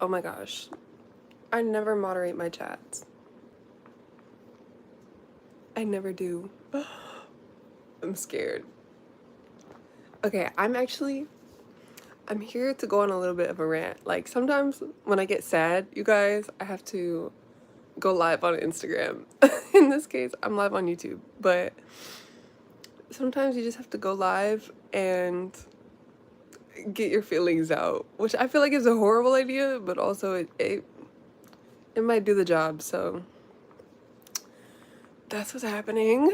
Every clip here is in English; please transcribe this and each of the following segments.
Oh my gosh. I never moderate my chats. I never do. I'm scared. Okay, I'm here to go on a little bit of a rant. Like sometimes when I get sad, you guys, I have to go live on Instagram. In this case, I'm live on YouTube, but sometimes you just have to go live and get your feelings out, which I feel like is a horrible idea, but also it might do the job. So that's what's happening.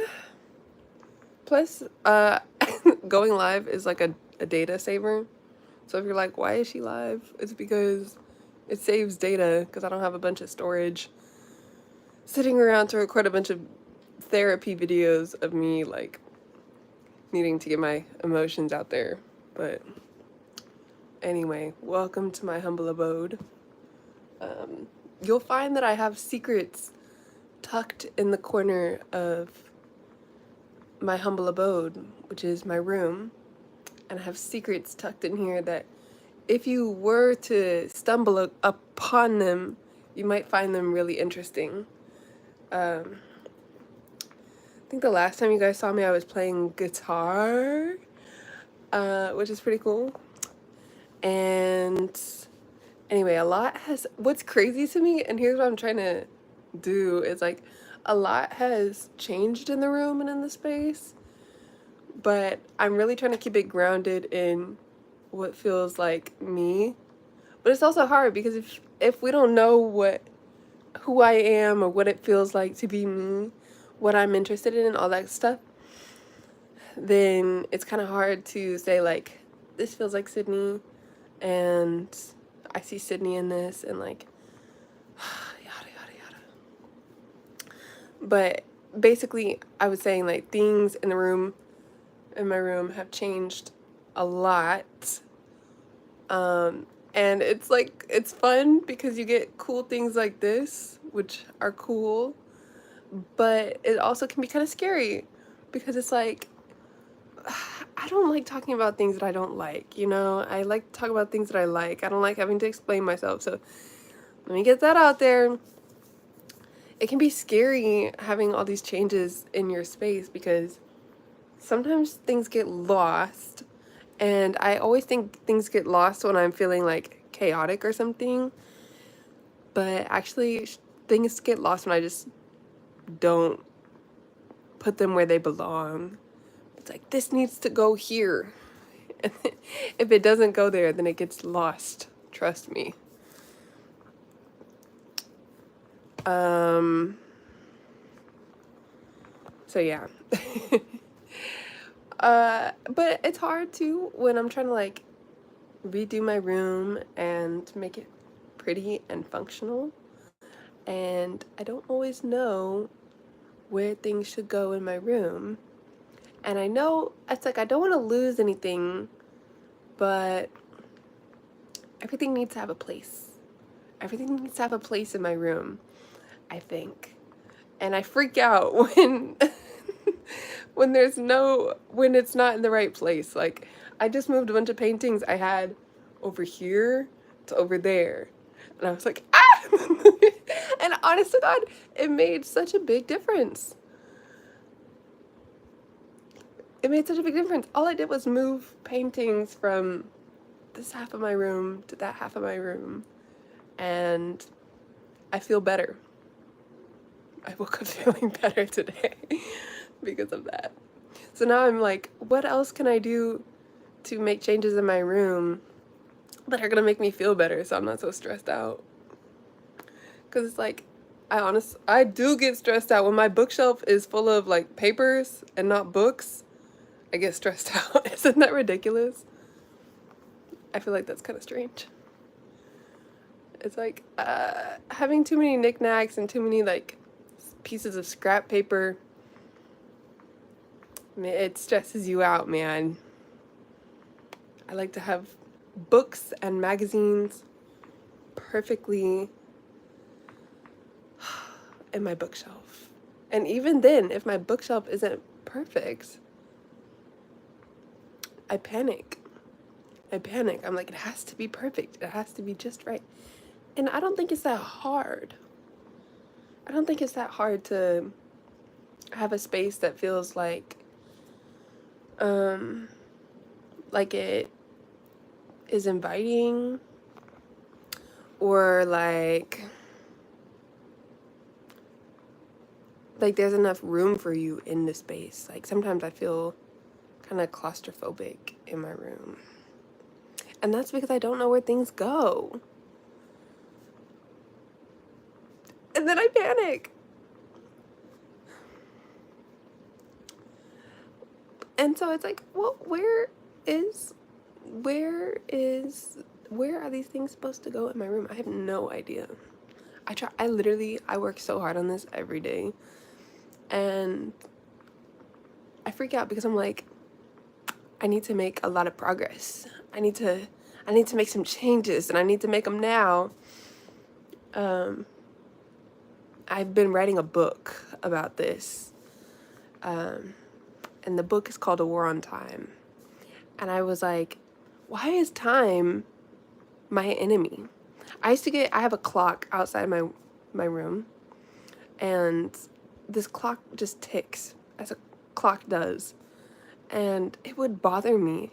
Plus, going live is like a data saver. So if you're like, why is she live? It's because it saves data because I don't have a bunch of storage sitting around to record a bunch of therapy videos of me like needing to get my emotions out there. But anyway, welcome to my humble abode. You'll find that I have secrets tucked in the corner of my humble abode, which is my room. And I have secrets tucked in here that if you were to stumble upon them, you might find them really interesting. I think the last time you guys saw me, I was playing guitar, which is pretty cool. And anyway, what's crazy to me, and here's what I'm trying to do, is like, a lot has changed in the room and in the space, but I'm really trying to keep it grounded in what feels like me. But it's also hard because if we don't know who I am or what it feels like to be me, what I'm interested in, all that stuff, then it's kind of hard to say like, this feels like Sydney, and I see Sydney in this, and like, yada yada yada. But basically, I was saying like things in my room have changed a lot. And it's fun because you get cool things like this, which are cool, but it also can be kind of scary because it's like, I don't like talking about things that I don't like, you know? I like to talk about things that I like. I don't like having to explain myself. So let me get that out there. It can be scary having all these changes in your space because sometimes things get lost. And I always think things get lost when I'm feeling like chaotic or something. But actually, things get lost when I just don't put them where they belong. It's like, this needs to go here. And if it doesn't go there, then it gets lost. Trust me. So yeah. But it's hard too when I'm trying to like redo my room and make it pretty and functional. And I don't always know where things should go in my room. And I know it's like I don't want to lose anything, but everything needs to have a place. Everything needs to have a place in my room, I think. And I freak out when when it's not in the right place. Like I just moved a bunch of paintings I had over here to over there. And I was like, ah! And honest to God, it made such a big difference. It made such a big difference. All I did was move paintings from this half of my room to that half of my room. And I feel better. I woke up feeling better today because of that. So now I'm like, what else can I do to make changes in my room that are gonna make me feel better so I'm not so stressed out? Because it's like, I do get stressed out when my bookshelf is full of like papers and not books. I get stressed out. Isn't that ridiculous? I feel like that's kind of strange. It's like having too many knickknacks and too many like pieces of scrap paper. It stresses you out, man. I like to have books and magazines perfectly in my bookshelf. And even then, if my bookshelf isn't perfect, I panic. I'm like, it has to be perfect. It has to be just right. And I don't think it's that hard. I don't think it's that hard to have a space that feels um like it is inviting, or like there's enough room for you in the space. Like sometimes I feel kind of claustrophobic in my room. And that's because I don't know where things go. And then I panic. And so it's like, well, where are these things supposed to go in my room? I have no idea. I work so hard on this every day. And I freak out because I'm like, I need to make a lot of progress. I need to make some changes, and I need to make them now. I've been writing a book about this. And the book is called A War on Time. And I was like, why is time my enemy? I have a clock outside my room, and this clock just ticks as a clock does. And it would bother me.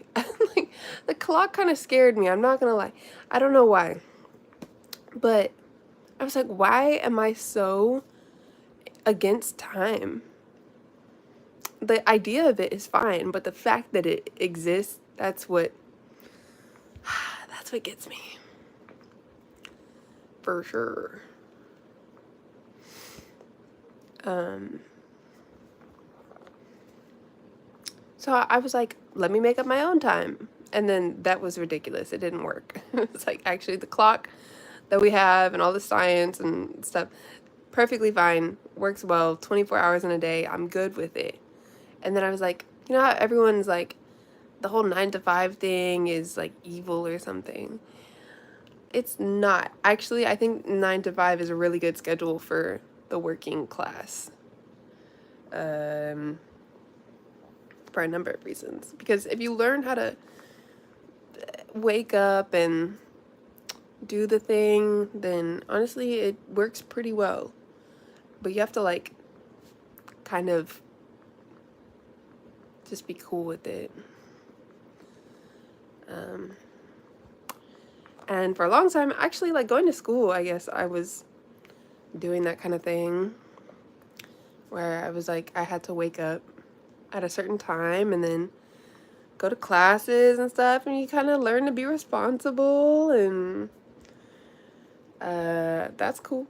Like, the clock kind of scared me, I'm not gonna lie. I don't know why. But I was like, why am I so against time? The idea of it is fine, but the fact that it exists, that's what gets me. For sure. So I was like, let me make up my own time. And then that was ridiculous. It didn't work. It's like, actually, the clock that we have and all the science and stuff, perfectly fine, works well, 24 hours in a day. I'm good with it. And then I was like, you know how everyone's like, the whole 9 to 5 thing is like evil or something? It's not. Actually, I think 9 to 5 is a really good schedule for the working class. For a number of reasons. Because if you learn how to wake up and do the thing, then honestly it works pretty well. But you have to like kind of just be cool with it. And for a long time, actually, like going to school, I guess I was doing that kind of thing where I was like, I had to wake up at a certain time and then go to classes and stuff, and you kind of learn to be responsible, and that's cool.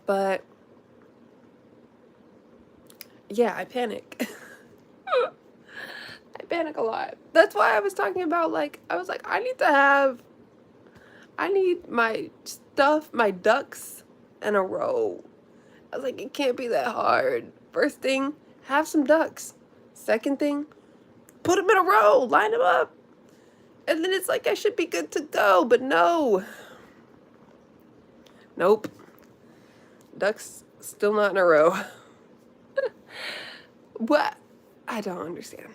But yeah, I panic. I panic a lot. That's why I was talking about, like, I was like, I need my stuff, my ducks in a row. I was like, it can't be that hard. First thing, have some ducks. Second thing, put them in a row, line them up. And then it's like, I should be good to go, but no. Nope. Ducks still not in a row. What? I don't understand.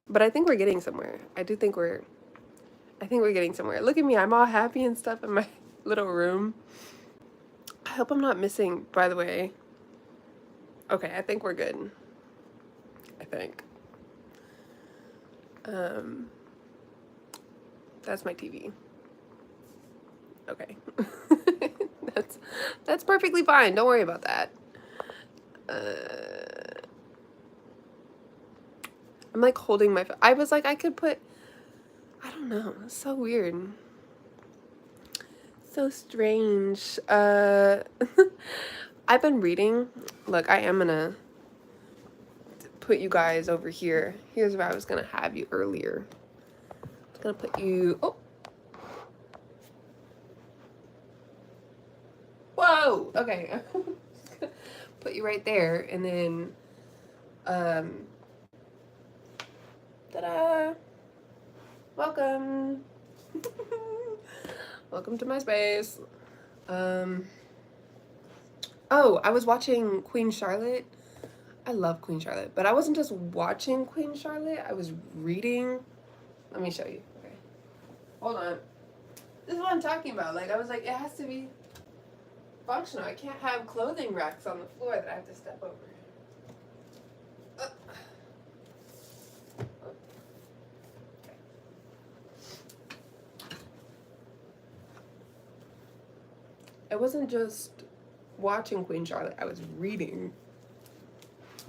But I think we're getting somewhere. I think we're getting somewhere. Look at me, I'm all happy and stuff in my little room. I hope I'm not missing, by the way. Okay, I think we're good. I think. That's my TV. Okay. That's perfectly fine. Don't worry about that. I'm like holding my phone. I was like, I could put, I don't know. It's so weird. So strange. I've been reading. Look, I am gonna put you guys over here. Here's where I was gonna have you earlier. I was gonna put you, oh. Whoa, okay. Put you right there, and then, ta-da! Welcome! Welcome to my space. Oh, I was watching Queen Charlotte. I love Queen Charlotte, but I wasn't just watching Queen Charlotte, I was reading Let me show you. Okay. Hold on. This is what I'm talking about. Like, I was like, it has to be functional. I can't have clothing racks on the floor that I have to step over. It wasn't just watching Queen Charlotte. I was reading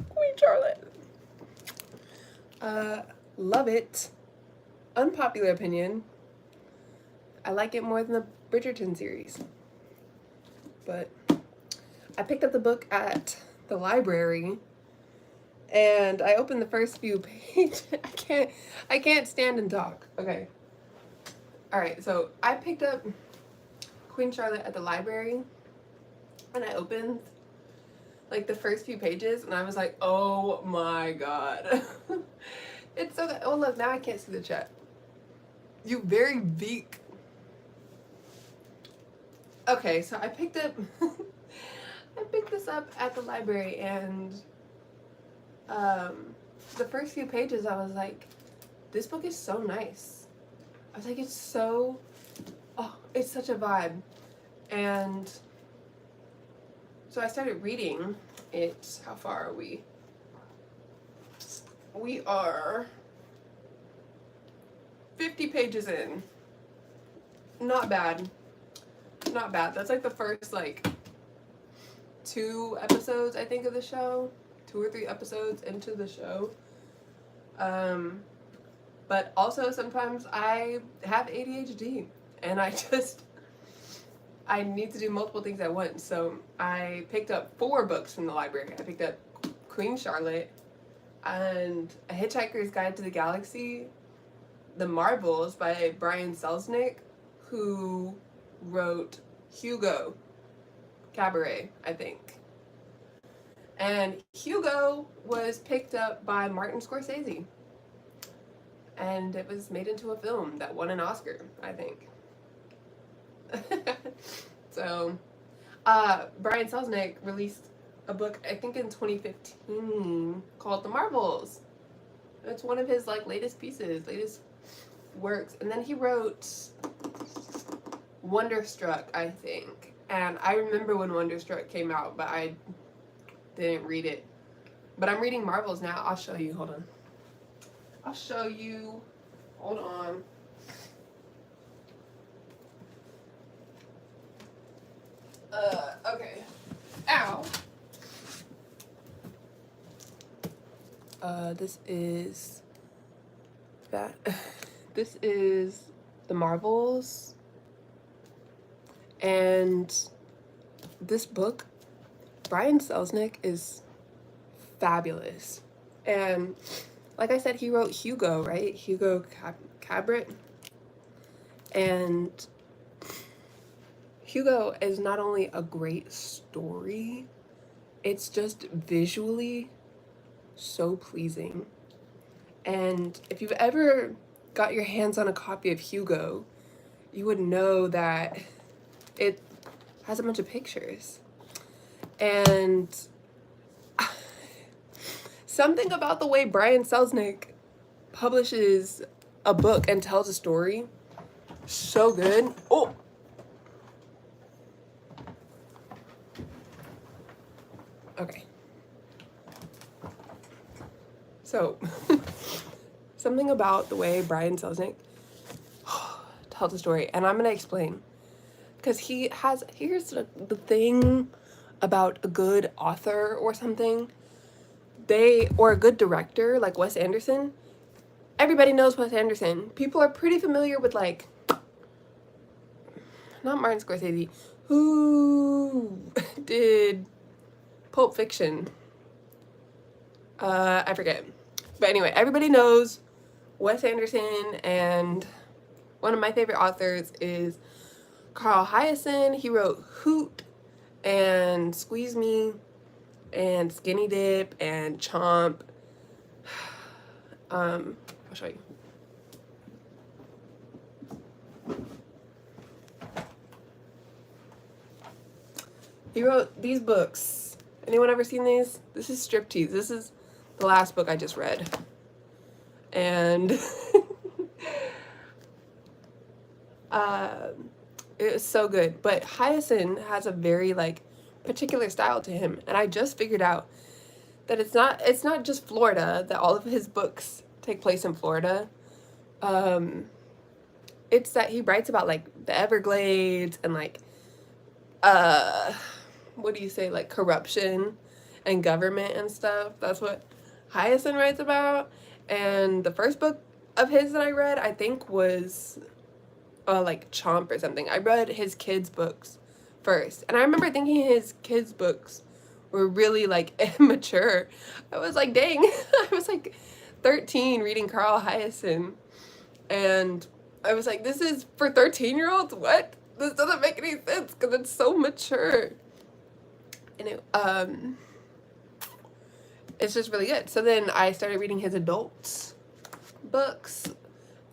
Queen Charlotte. Love it. Unpopular opinion. I like it more than the Bridgerton series. But I picked up the book at the library and I opened the first few pages. I can't stand and talk. Okay. Alright, so I picked up Queen Charlotte at the library and I opened like the first few pages and I was like, oh my god. It's so good. Oh look, now I can't see the chat. You very weak. Okay, so I picked up I picked this up at the library and the first few pages I was like, this book is so nice. I was like, it's so, oh, it's such a vibe. And so I started reading it. How far are we? We are 50 pages in. Not bad. Not bad. That's like the first like 2 episodes, I think, of the show. 2 or 3 episodes into the show. But also sometimes I have ADHD and I need to do multiple things at once. So I picked up 4 books from the library. I picked up Queen Charlotte and A Hitchhiker's Guide to the Galaxy, The Marvels by Brian Selznick, who wrote Hugo, Cabaret, I think. And Hugo was picked up by Martin Scorsese. And it was made into a film that won an Oscar, I think. So, Brian Selznick released a book, I think in 2015, called The Marvels. It's one of his like latest pieces, latest works. And then he wrote Wonderstruck, I think. And I remember when Wonderstruck came out, but I didn't read it. But I'm reading Marvels now. I'll show you. Hold on. I'll show you. Hold on. Okay. Ow. This is that. This is The Marvels. And this book, Brian Selznick is fabulous. And like I said, he wrote Hugo, right? Hugo Cabret. And Hugo is not only a great story, it's just visually so pleasing. And if you've ever got your hands on a copy of Hugo, you would know that it has a bunch of pictures. And something about the way Brian Selznick publishes a book and tells a story, so good. Oh! Okay. So, something about the way Brian Selznick tells a story, and I'm gonna explain. Because here's the thing about a good author or something, or a good director like Wes Anderson. Everybody knows Wes Anderson. People are pretty familiar with, like, not Martin Scorsese, who did Pulp Fiction. I forget. But anyway, everybody knows Wes Anderson, and one of my favorite authors is Carl Hyacin. He wrote Hoot and Squeeze Me and Skinny Dip and Chomp. I'll show you. He wrote these books. Anyone ever seen these? This is Striptease. This is the last book I just read. And It was so good. But Hyacinth has a very like particular style to him, and I just figured out that it's not just Florida, that all of his books take place in Florida. Um, it's that he writes about like the Everglades and like uh what do you say, like corruption and government and stuff. That's what Hyacinth writes about. And the first book of his that I read, I think, was like Chomp or something. I read his kids' books first, and I remember thinking his kids' books were really like immature. I was like, dang, I was like 13 reading Carl Hyacin, and I was like, this is for 13-year-olds? What? This doesn't make any sense because it's so mature. And it's just really good. So then I started reading his adult books,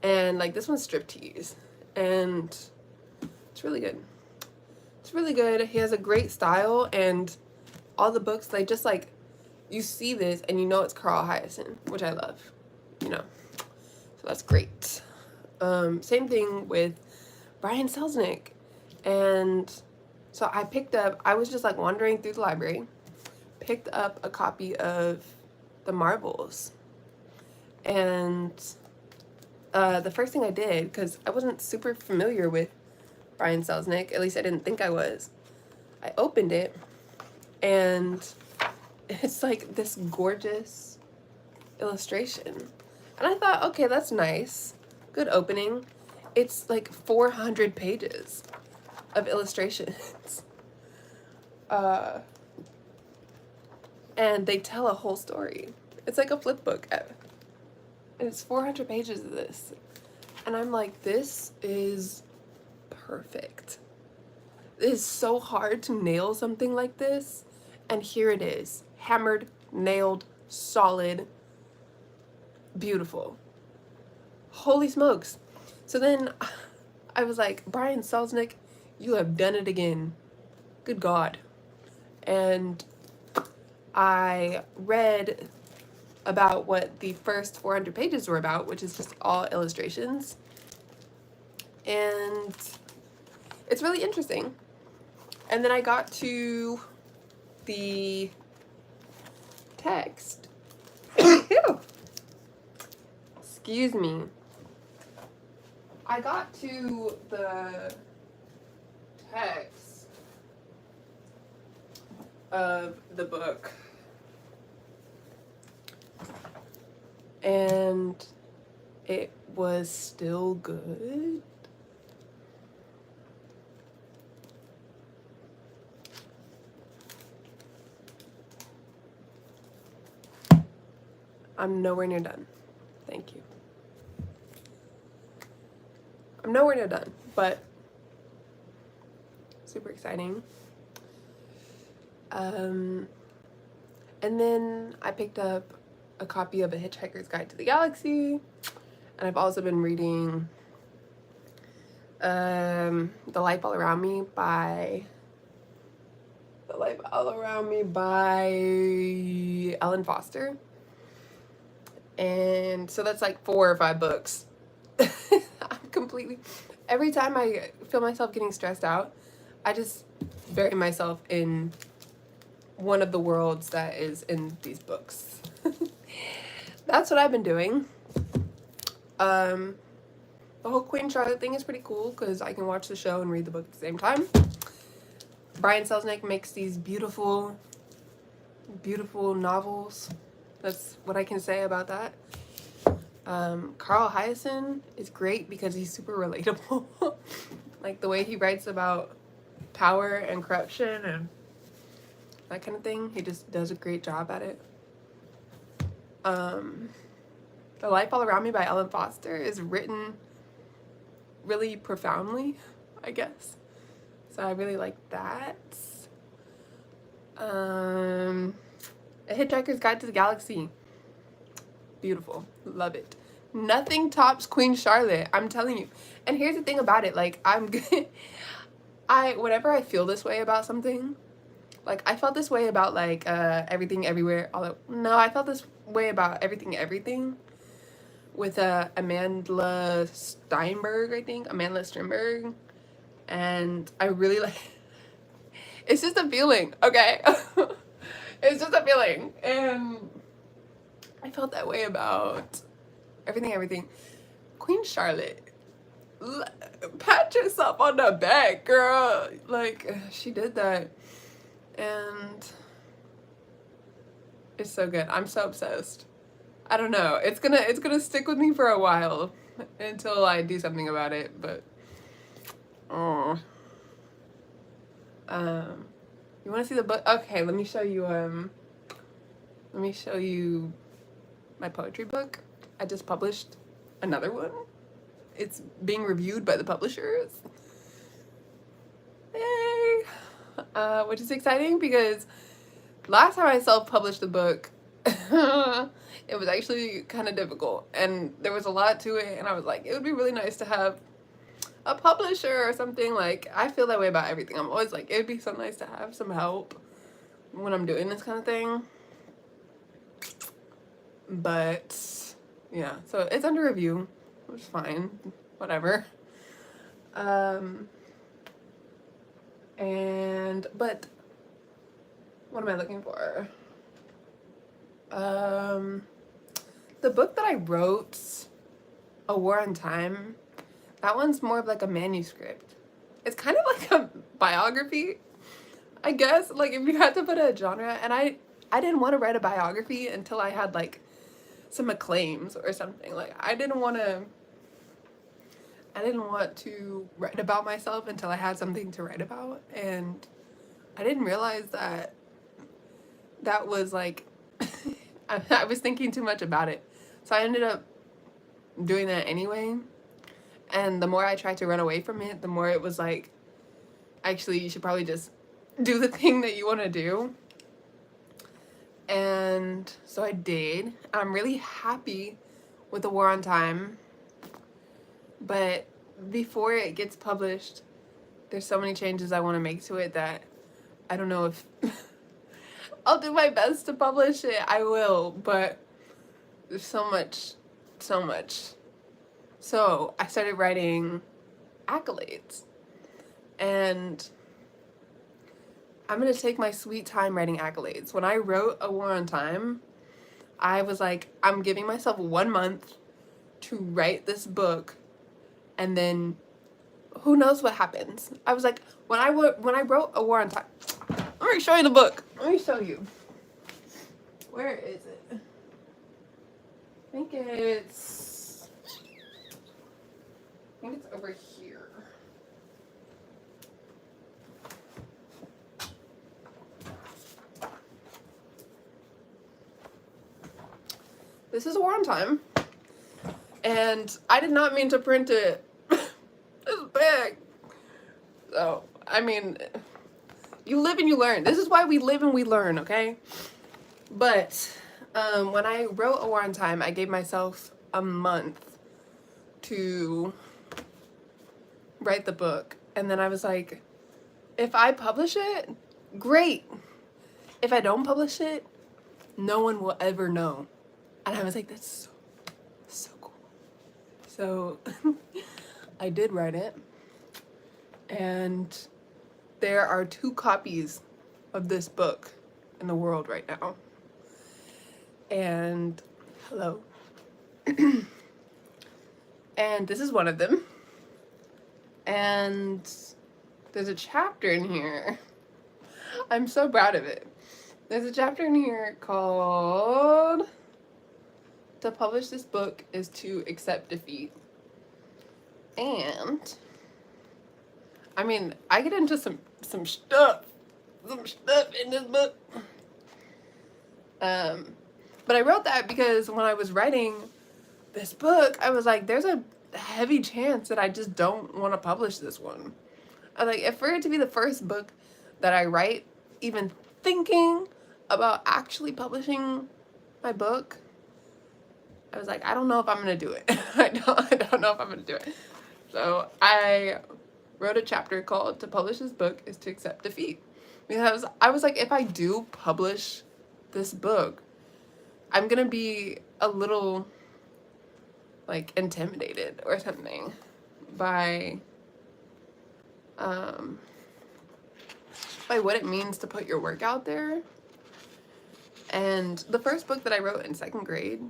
and like this one's Striptease, and it's really good. It's really good. He has a great style, and all the books, they just like, you see this and you know it's Carl Hyacin, which I love, you know. So that's great. Same thing with Brian Selznick. And so I was just like wandering through the library, picked up a copy of The Marvels. And the first thing I did, because I wasn't super familiar with Brian Selznick, at least I didn't think I was, I opened it, and it's like this gorgeous illustration. And I thought, okay, that's nice. Good opening. It's like 400 pages of illustrations. And they tell a whole story. It's like a flip book. And it's 400 pages of this. And I'm like, this is perfect. It is so hard to nail something like this. And here it is. Hammered, nailed, solid, beautiful. Holy smokes. So then I was like, Brian Selznick, you have done it again. Good God. And I read about what the first 400 pages were about, which is just all illustrations. And it's really interesting. And then I got to the text. Excuse me. I got to the text of the book, and it was still good. I'm nowhere near done. Thank you. I'm nowhere near done, but super exciting. And then I picked up a copy of A Hitchhiker's Guide to the Galaxy, and I've also been reading The Life All Around Me by Ellen Foster. And so that's like 4 or 5 books. I'm completely, every time I feel myself getting stressed out, I just bury myself in one of the worlds that is in these books. That's what I've been doing. The whole Queen Charlotte thing is pretty cool because I can watch the show and read the book at the same time. Brian Selznick makes these beautiful, beautiful novels. That's what I can say about that. Carl Hyacin is great because he's super relatable. Like the way he writes about power and corruption and that kind of thing. He just does a great job at it. The Life All Around Me by Ellen Foster is written really profoundly, I guess. So I really like that. A Hitchhiker's Guide to the Galaxy. Beautiful. Love it. Nothing tops Queen Charlotte, I'm telling you. And here's the thing about it, like, whenever I feel this way about something, like, I felt this way about, like, Everything Everywhere, I felt this way about Everything with Amandla Steinberg, I think. Amandla Steinberg. And I really like it's just a feeling, okay? It's just a feeling. And I felt that way about everything. Queen Charlotte. Pat yourself on the back, girl. Like, she did that. And it's so good. I'm so obsessed. I don't know. It's gonna stick with me for a while until I do something about it, but oh. You wanna see the book? Okay, let me show you my poetry book. I just published another one. It's being reviewed by the publishers. Yay! Which is exciting because last time I self-published a book, it was actually kind of difficult and there was a lot to it, and I was like, it would be really nice to have a publisher or something. Like, I feel that way about everything. I'm always like, it would be so nice to have some help when I'm doing this kind of thing. But yeah, so it's under review, which is fine, whatever. But what am I looking for? The book that I wrote, A War on Time, that one's more of like a manuscript. It's kind of like a biography, I guess, like if you had to put a genre. And I didn't want to write a biography until I had like some acclaims or something. Like, I didn't want to write about myself until I had something to write about. And I didn't realize that was like I was thinking too much about it. So I ended up doing that anyway. And the more I tried to run away from it, the more it was like, actually, you should probably just do the thing that you want to do. And so I did. I'm really happy with The War on Time. But before it gets published, there's so many changes I want to make to it that I don't know if I'll do my best to publish it. I will, but there's so much. So I started writing accolades, and I'm gonna take my sweet time writing accolades. When I wrote A War on Time, I was like, I'm giving myself 1 month to write this book, and then who knows what happens. I was like, when I wrote A War on Time, let me show you the book. Let me show you. Where is it? I think it's over here. This is A War on Time. And I did not mean to print it this big. So, I mean, you live and you learn. This is why we live and we learn, okay? But when I wrote A War on Time, I gave myself a month to write the book. And then I was like, if I publish it, great. If I don't publish it, no one will ever know. And I was like, that's so cool. So I did write it. And there are 2 copies of this book in the world right now. And hello. And this is one of them. And there's a chapter in here. I'm so proud of it. There's a chapter in here called "To publish this book is to accept defeat." And I mean, I get into some stuff in this book. But I wrote that because when I was writing this book, I was like, there's a heavy chance that I just don't want to publish this one. I was like, if for it to be the first book that I write, even thinking about actually publishing my book, I was like, I don't know if I'm gonna do it. I don't know if I'm gonna do it. So I wrote a chapter called "To publish this book is to accept defeat," because I was like, if I do publish this book, I'm gonna be a little like intimidated or something by what it means to put your work out there. And the first book that I wrote in second grade,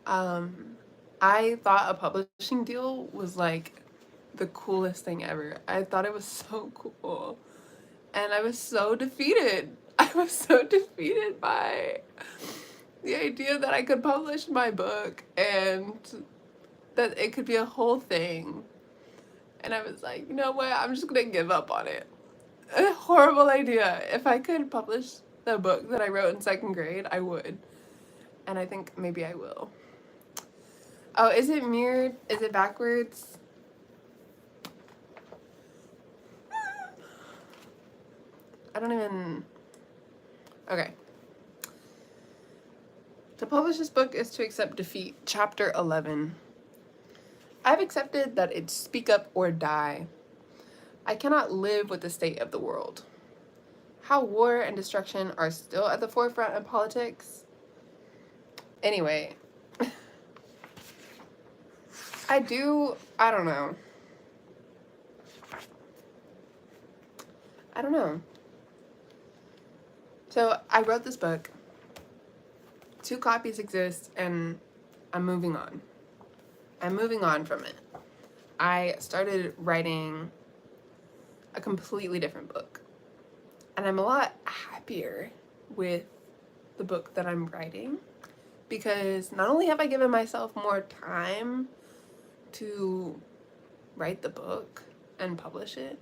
I thought a publishing deal was like the coolest thing ever. I thought it was so cool. And I was so defeated. I was so defeated by the idea that I could publish my book and that it could be a whole thing. And I was like, you know what? I'm just gonna give up on it. A horrible idea. If I could publish the book that I wrote in second grade, I would. And I think maybe I will. Oh, is it mirrored? Is it backwards? I don't even... Okay. To publish this book is to accept defeat. Chapter 11. I've accepted that it's speak up or die. I cannot live with the state of the world. How war and destruction are still at the forefront of politics. Anyway. I don't know. So I wrote this book. 2 copies exist and I'm moving on. I'm moving on from it. I started writing a completely different book. And I'm a lot happier with the book that I'm writing because not only have I given myself more time to write the book and publish it,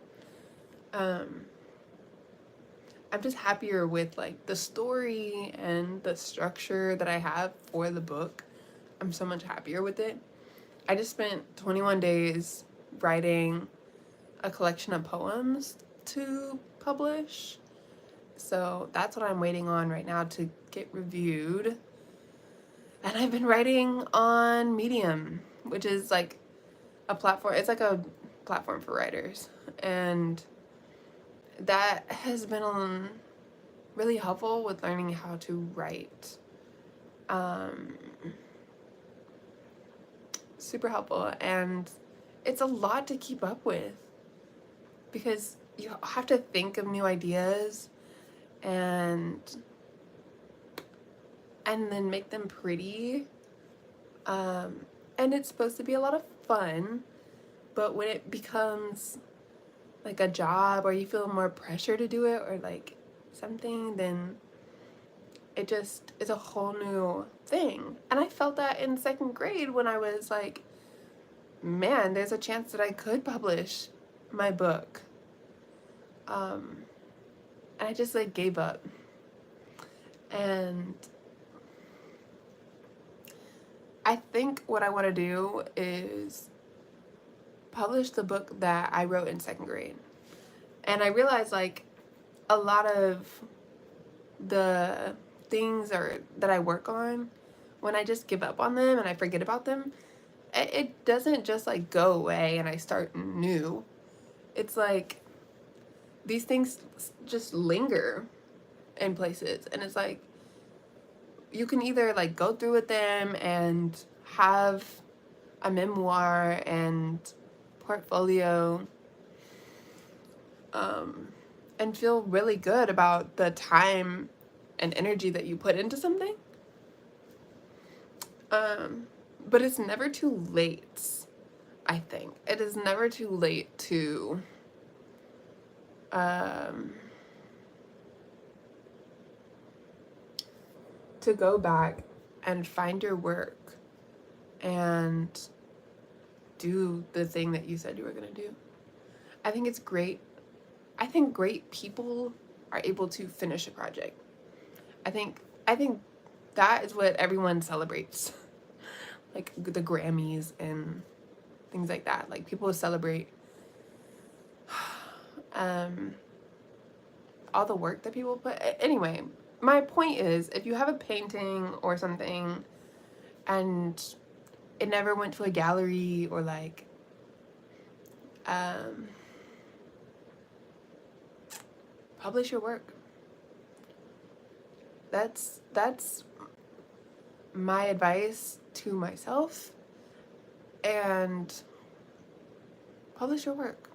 I'm just happier with like the story and the structure that I have for the book. I'm so much happier with it. I just spent 21 days writing a collection of poems to publish. So that's what I'm waiting on right now to get reviewed. And I've been writing on Medium, which is like a platform. It's like a platform for writers. And that has been really helpful with learning how to write. Super helpful. And it's a lot to keep up with because you have to think of new ideas and then make them pretty. And it's supposed to be a lot of fun, but when it becomes like a job or you feel more pressure to do it or like something, then it just is a whole new thing. And I felt that in second grade when I was like, man, there's a chance that I could publish my book. And I just like gave up. And I think what I want to do is publish the book that I wrote in second grade. And I realized like a lot of the things that I work on, when I just give up on them and I forget about them, it doesn't just like go away and I start new. It's like these things just linger in places, and it's like you can either like go through with them and have a memoir and portfolio and feel really good about the time and energy that you put into something. But it's never too late, I think. It is never too late to go back and find your work and do the thing that you said you were going to do. I think it's great. I think great people are able to finish a project. I think that is what everyone celebrates. Like the Grammys and things like that. Like people celebrate all the work that people put. Anyway, my point is, if you have a painting or something and it never went to a gallery or like publish your work. That's my advice to myself and publish your work,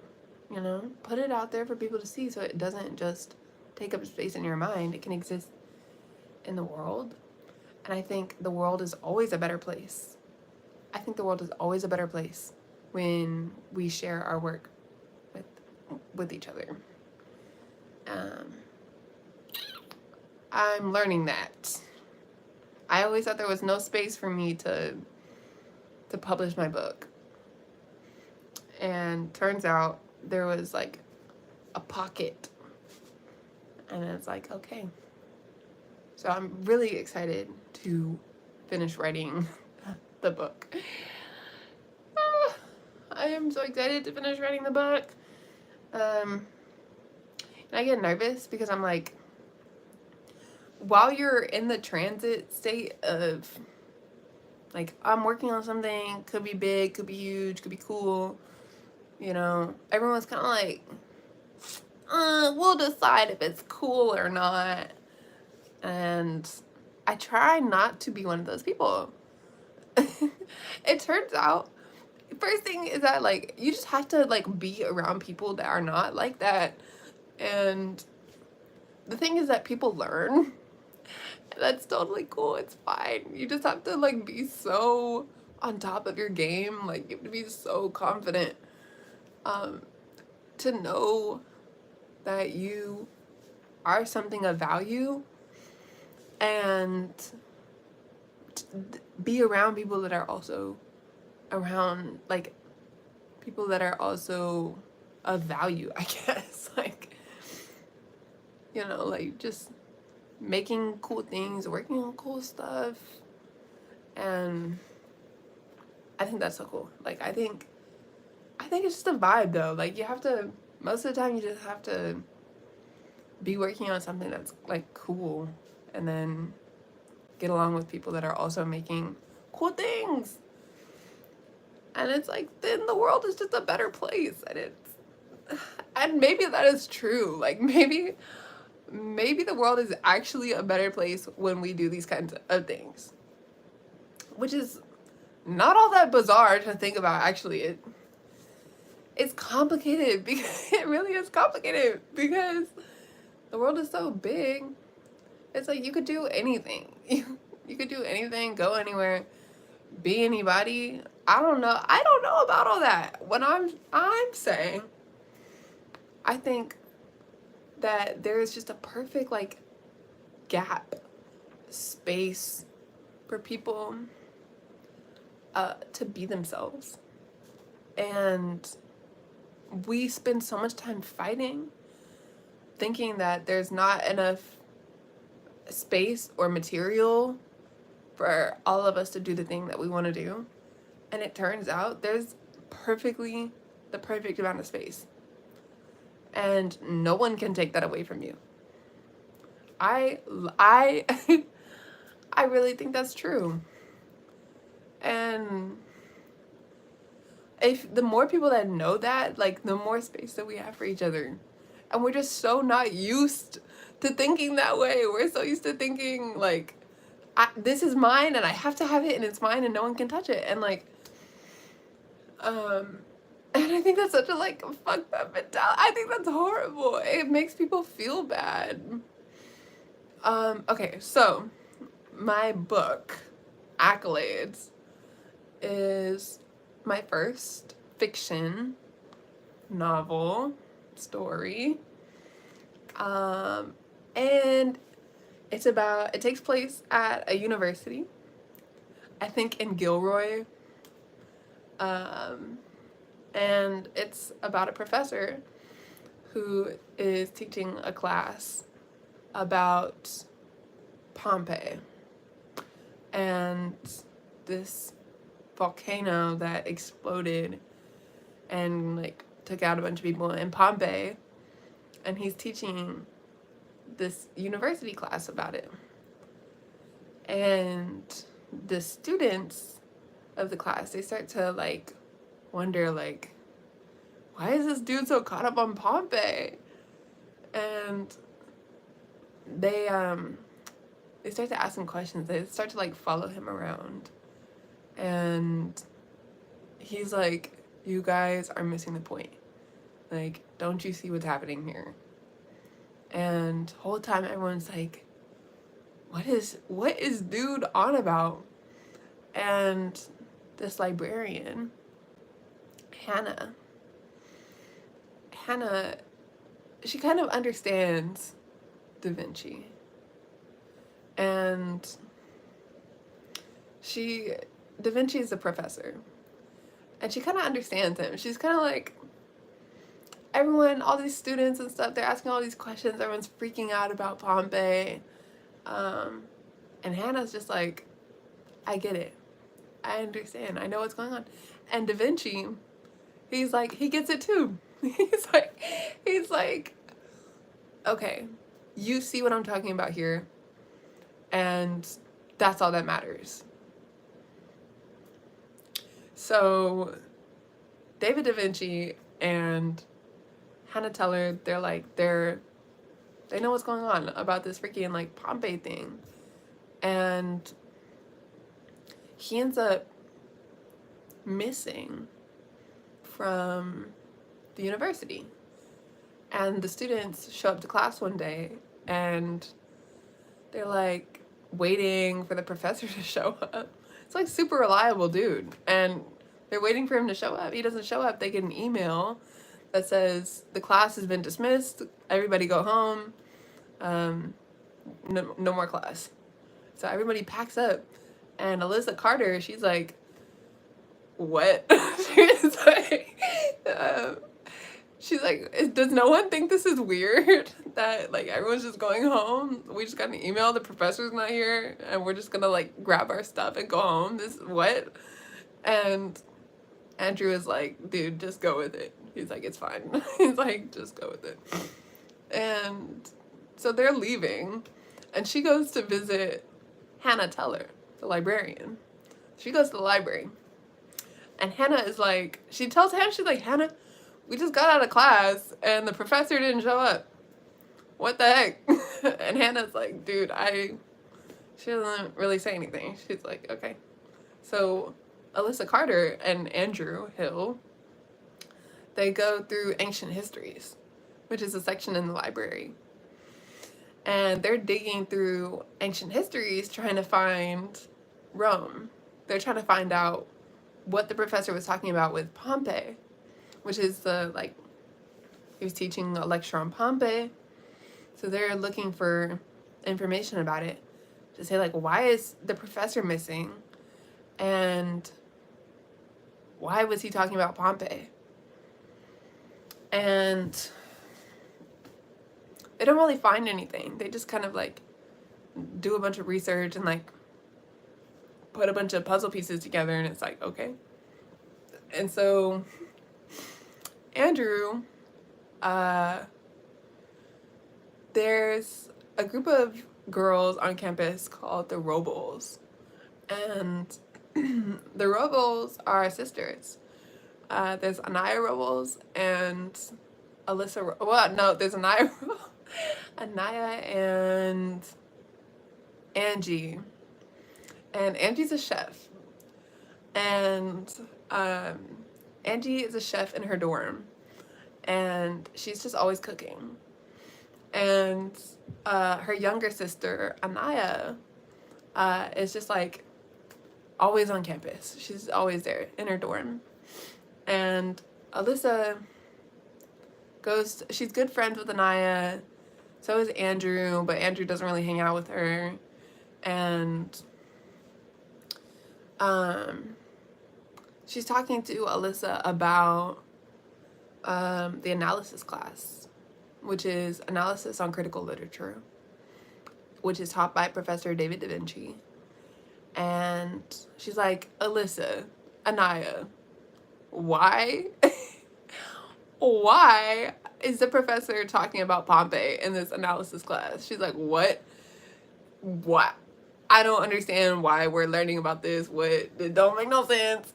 you know? Put it out there for people to see so it doesn't just take up space in your mind. It can exist in the world. And I think the world is always a better place. I think the world is always a better place when we share our work with each other. I'm learning that. I always thought there was no space for me to publish my book. And turns out there was like a pocket. And it's like, okay. So I'm really excited to finish writing the book. I am so excited to finish writing the book. And I get nervous because I'm like, while you're in the transit state of like, I'm working on something, could be big, could be huge, could be cool, you know, everyone's kind of like, we'll decide if it's cool or not. And I try not to be one of those people. It turns out, first thing is that like, you just have to like be around people that are not like that. And the thing is that people learn. That's totally cool. It's fine. You just have to like be so on top of your game. Like, you have to be so confident to know that you are something of value, and be around people that are also around like people that are also of value, I guess. Like, you know, like just making cool things, working on cool stuff. And I think that's so cool. Like, I think it's just a vibe though. Like, you have to, most of the time you just have to be working on something that's like cool, and then get along with people that are also making cool things. And it's like, then the world is just a better place. And maybe that is true. Like, maybe the world is actually a better place when we do these kinds of things, which is not all that bizarre to think about. Actually, it's complicated, because it really is complicated, because the world is so big. It's like, you could do anything. You could do anything, go anywhere, be anybody. I don't know about all that. What I'm saying, I think that there is just a perfect like gap space for people to be themselves. And we spend so much time fighting, thinking that there's not enough space or material for all of us to do the thing that we want to do. And it turns out there's the perfect amount of space. And no one can take that away from you. I I really think that's true. And if the more people that know that, like, the more space that we have for each other. And we're just so not used to thinking that way. We're so used to thinking like, this is mine and I have to have it and it's mine and no one can touch it. And like, and I think that's such a like fucked up mentality. I think that's horrible. It makes people feel bad. Okay, so my book, Accolades, is my first fiction novel story. And it takes place at a university, I think in Gilroy. And it's about a professor who is teaching a class about Pompeii and this volcano that exploded and like took out a bunch of people in Pompeii, and he's teaching this university class about it. And the students of the class, they start to like wonder like, why is this dude so caught up on Pompeii? And they start to ask him questions. They start to like follow him around And he's like, you guys are missing the point. Like, don't you see what's happening here? And the whole time everyone's like, what is dude on about? And this librarian, Hannah, she kind of understands Da Vinci. And Da Vinci is a professor. And she kind of understands him. She's kind of like, everyone, all these students and stuff, they're asking all these questions. Everyone's freaking out about Pompeii. And Hannah's just like, I get it. I understand. I know what's going on. And Da Vinci, he's like, he gets it too. he's like, okay, you see what I'm talking about here. And that's all that matters. So David Da Vinci and Hannah Teller, they're like, they know what's going on about this freaking like Pompeii thing. And he ends up missing from the university. And the students show up to class one day and they're like waiting for the professor to show up. It's like super reliable dude. And they're waiting for him to show up. He doesn't show up. They get an email that says the class has been dismissed. Everybody go home. No more class. So everybody packs up. And Alyssa Carter, she's like, what? She's like, does no one think this is weird? That like everyone's just going home? We just got an email, the professor's not here, and we're just gonna like grab our stuff and go home. This what? And Andrew is like, dude, just go with it. He's like, it's fine. He's like, just go with it. And so they're leaving, and she goes to visit Hannah Teller, the librarian. She goes to the library. And Hannah is like, she tells Hannah, she's like, Hannah, we just got out of class and the professor didn't show up. What the heck? And Hannah's like, dude, she doesn't really say anything. She's like, okay. So Alyssa Carter and Andrew Hill, they go through ancient histories, which is a section in the library. And they're digging through ancient histories trying to find Rome. They're trying to find out what the professor was talking about with Pompeii, which is he was teaching a lecture on Pompeii. So they're looking for information about it to say like, why is the professor missing? And why was he talking about Pompeii? And they don't really find anything. They just kind of like do a bunch of research and like put a bunch of puzzle pieces together, and it's like, okay. And so Andrew, there's a group of girls on campus called the Robles, and the Robles are sisters. There's Anaya Robles and Alyssa. Well, no, there's Anaya and Angie. And Angie's a chef. And Angie is a chef in her dorm. And she's just always cooking. And her younger sister, Anaya, is just like always on campus. She's always there in her dorm. And Alyssa she's good friends with Anaya. So is Andrew, but Andrew doesn't really hang out with her. And she's talking to Alyssa about the analysis class, which is analysis on critical literature, which is taught by Professor David Da Vinci. And she's like, Alyssa, Anaya, why? Why is the professor talking about Pompeii in this analysis class? She's like, what? What? I don't understand why we're learning about this. What? It don't make no sense.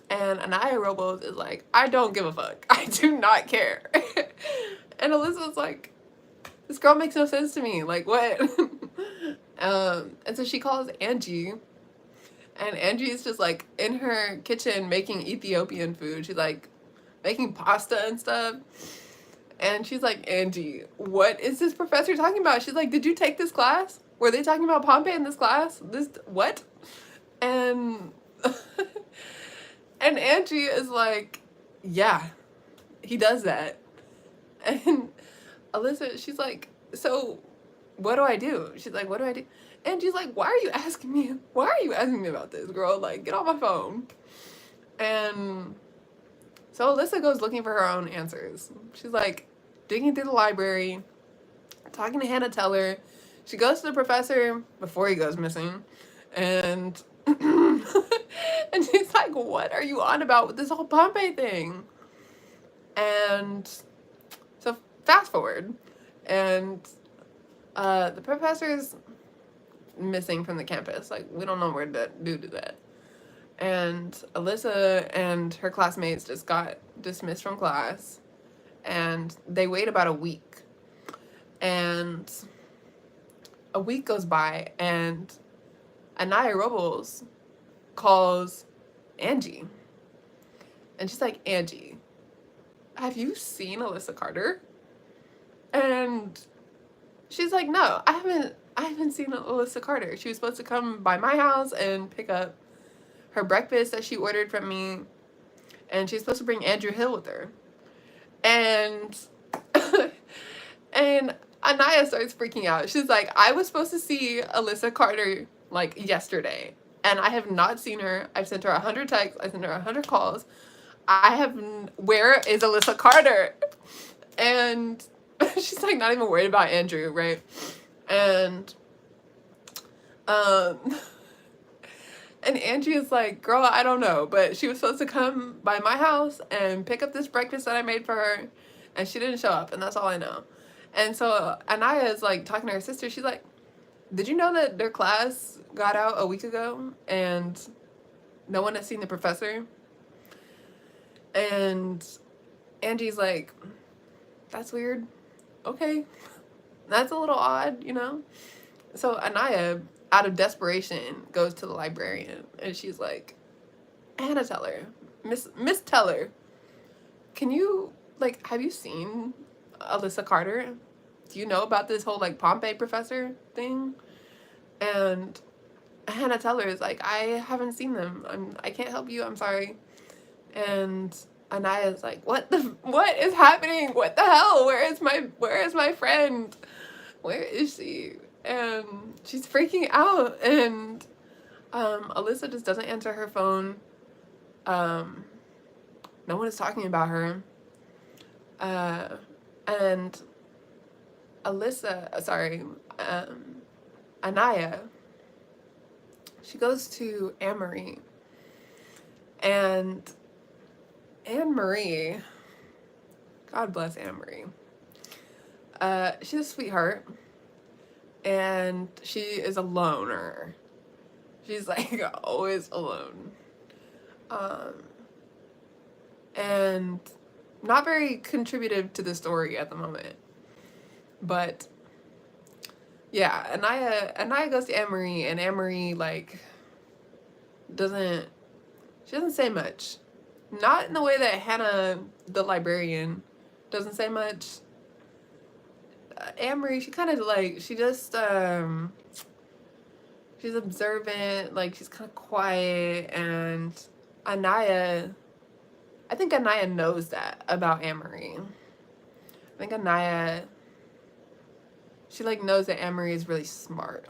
And Anaya Robles is like, I don't give a fuck. I do not care. And Elizabeth's like, this girl makes no sense to me. Like, what? And so she calls Angie, And Angie's just like in her kitchen making Ethiopian food. She's like making pasta and stuff. And she's like, Angie, what is this professor talking about? She's like, did you take this class? Were they talking about Pompeii in this class? This what? And and Angie is like, yeah, he does that. And Alyssa, she's like, so what do I do? She's like, what do I do? And she's like, why are you asking me? Why are you asking me about this, girl? Like, get off my phone. And so Alyssa goes looking for her own answers. She's like digging through the library, talking to Hannah Teller. She goes to the professor before he goes missing. And and she's like, what are you on about with this whole Pompeii thing? And so fast forward. And the professor's missing from the campus. Like, we don't know where that dude is at. And Alyssa and her classmates just got dismissed from class. And they wait about a week. And a week goes by, and Anaya Robles calls Angie. And she's like, Angie, have you seen Alyssa Carter? And she's like, no, I haven't seen Alyssa Carter. She was supposed to come by my house and pick up her breakfast that she ordered from me, and she's supposed to bring Andrew Hill with her. And and Anaya starts freaking out. She's like, I was supposed to see Alyssa Carter like yesterday, and I have not seen her. I've sent her 100 texts. I sent her 100 calls. Where is Alyssa Carter? And she's like not even worried about Andrew, right? And and Angie is like, girl, I don't know, but she was supposed to come by my house and pick up this breakfast that I made for her, and she didn't show up, and that's all I know. And so Anaya is like talking to her sister. She's like, did you know that their class got out a week ago and no one has seen the professor? And Angie's like, that's weird. Okay. That's a little odd, you know? So Anaya, out of desperation, goes to the librarian, and she's like, Hannah Teller, Miss Teller, can you, like, have you seen Alyssa Carter? Do you know about this whole, like, Pompeii professor thing? And Hannah Teller is like, I haven't seen them. I can't help you. I'm sorry. And Anaya's like, what is happening? What the hell? Where is my friend? Where is she? And she's freaking out. And Alyssa just doesn't answer her phone. No one is talking about her. And Anaya, she goes to Anne-Marie. And Anne-Marie, God bless Anne-Marie, she's a sweetheart, and she is a loner. She's like always alone. And not very contributive to the story at the moment. But yeah, Anaya goes to Anne-Marie, and Anne-Marie like doesn't say much. Not in the way that Hannah, the librarian, doesn't say much. Anne-Marie, she kind of like, she just, she's observant, like, she's kind of quiet, and Anaya, I think Anaya knows that about Anne-Marie. I think Anaya, she, like, knows that Anne-Marie is really smart.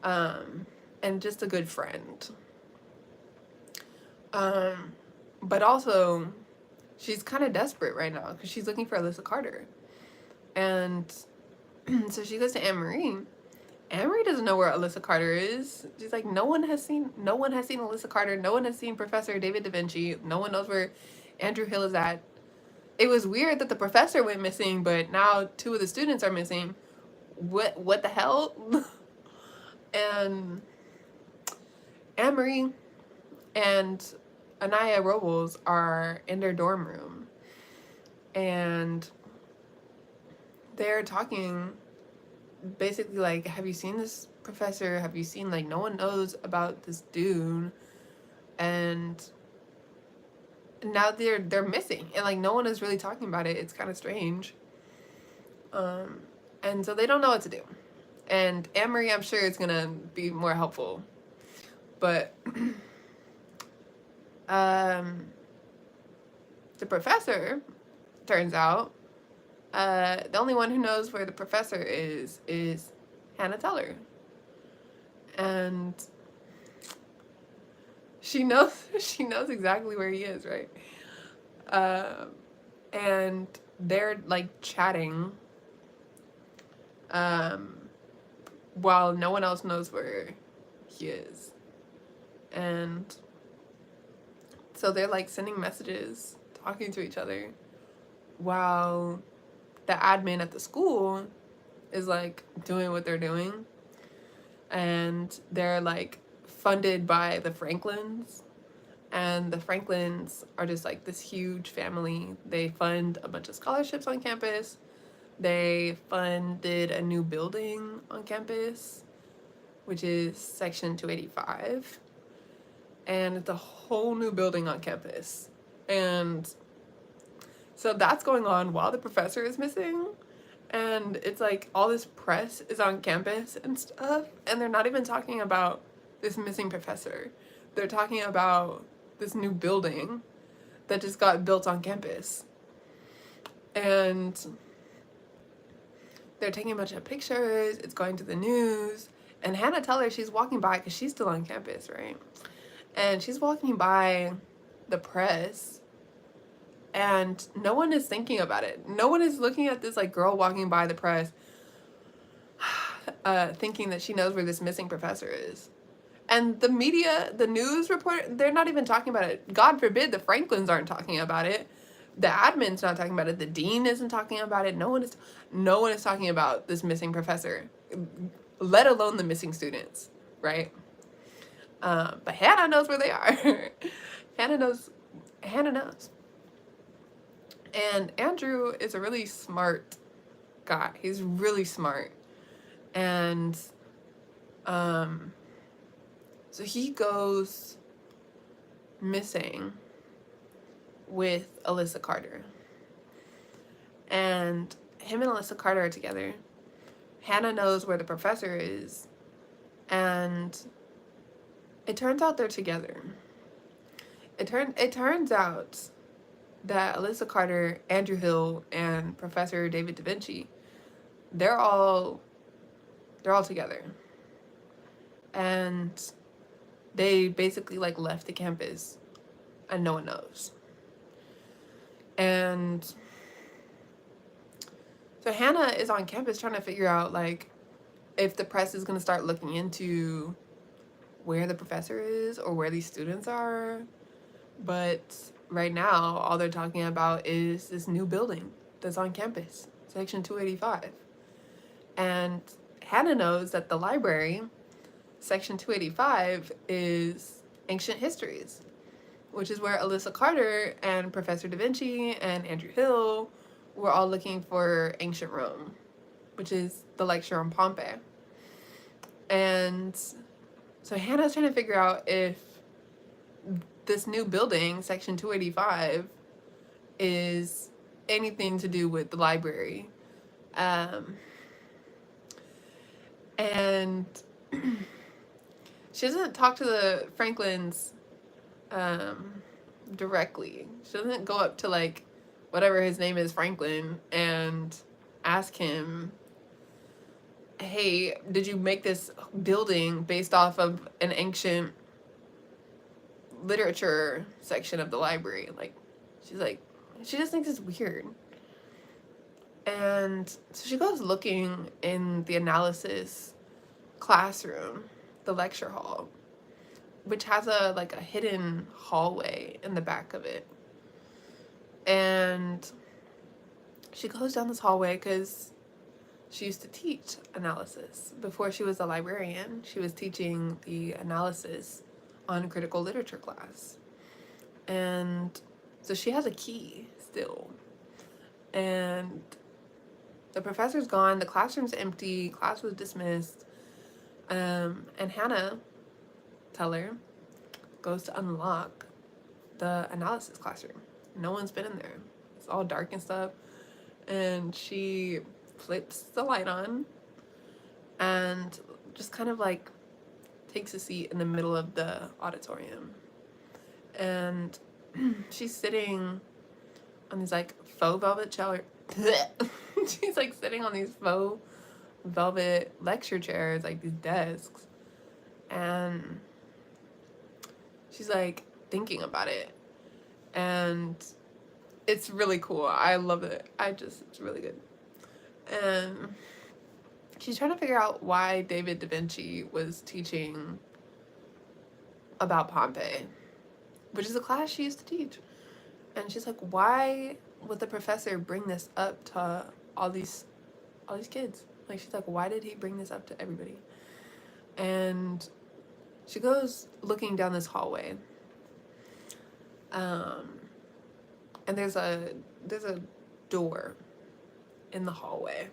And just a good friend. But also, she's kind of desperate right now because she's looking for Alyssa Carter. And so she goes to Anne-Marie. Anne-Marie doesn't know where Alyssa Carter is. She's like, no one has seen Alyssa Carter. No one has seen Professor David Da Vinci. No one knows where Andrew Hill is at. It was weird that the professor went missing, but now 2 of the students are missing. What the hell? And Anne-Marie and Anaya Robles are in their dorm room, and they're talking basically like, have you seen this professor? Have you seen, like, no one knows about this dude, and now they're missing, and like no one is really talking about it. It's kind of strange. And so they don't know what to do. And Anne-Marie, I'm sure, is gonna be more helpful. But the professor, turns out, the only one who knows where the professor is Hannah Teller. And she knows she knows exactly where he is, right? And they're like chatting while no one else knows where he is. And so they're like sending messages, talking to each other, while the admin at the school is like doing what they're doing. And they're like funded by the Franklins. And the Franklins are just like this huge family. They fund a bunch of scholarships on campus. They funded a new building on campus, which is Section 285. And it's a whole new building on campus. And so that's going on while the professor is missing. And it's like all this press is on campus and stuff. And they're not even talking about this missing professor. They're talking about this new building that just got built on campus. And they're taking a bunch of pictures. It's going to the news. And Hannah Teller, she's walking by because she's still on campus, right? And she's walking by the press, and no one is thinking about it. No one is looking at this like girl walking by the press thinking that she knows where this missing professor is. And the media, the news report, they're not even talking about it. God forbid the Franklins aren't talking about it. The admin's not talking about it. The dean isn't talking about it. No one is talking about this missing professor, let alone the missing students, right? But Hannah knows where they are. Hannah knows. And Andrew is a really smart guy. He's really smart. And so he goes missing with Alyssa Carter. And him and Alyssa Carter are together. Hannah knows where the professor is. And it turns out they're together. It turns out that Alyssa Carter, Andrew Hill, and Professor David Da Vinci, they're all together. And they basically like left the campus and no one knows. And so Hannah is on campus trying to figure out like if the press is going to start looking into where the professor is or where these students are. But right now, all they're talking about is this new building that's on campus, Section 285. And Hannah knows that the library, Section 285, is ancient histories, which is where Alyssa Carter and Professor Da Vinci and Andrew Hill were all looking for ancient Rome, which is the lecture on Pompeii. And so Hannah's trying to figure out if this new building, Section 285, is anything to do with the library. And she doesn't talk to the Franklins directly. She doesn't go up to like whatever his name is, Franklin, and ask him, hey, did you make this building based off of an ancient literature section of the library? Like, she just thinks it's weird. And so she goes looking in the analysis classroom, the lecture hall, which has a hidden hallway in the back of it. And she goes down this hallway because she used to teach analysis. Before she was a librarian, she was teaching the analysis on critical literature class. And so she has a key still. And the professor's gone, the classroom's empty, class was dismissed, and Hannah Teller goes to unlock the analysis classroom. No one's been in there. It's all dark and stuff. And she flips the light on and just kind of like takes a seat in the middle of the auditorium. And she's sitting on these like faux velvet chair. She's like sitting on these faux velvet lecture chairs, like these desks. And she's like thinking about it. And it's really cool. I love it. It's really good. And she's trying to figure out why David da Vinci was teaching about Pompeii, which is a class she used to teach. And she's like, why would the professor bring this up to all these kids? Like, she's like, why did he bring this up to everybody? And she goes looking down this hallway. And there's a door in the hallway.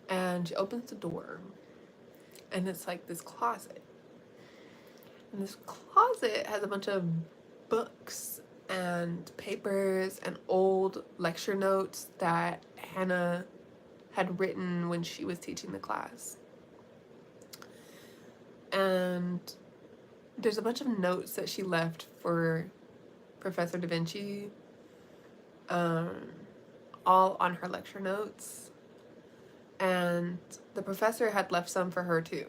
And she opens the door, and it's like this closet. And this closet has a bunch of books and papers and old lecture notes that Hannah had written when she was teaching the class. And there's a bunch of notes that she left for Professor da Vinci, all on her lecture notes. And the professor had left some for her too.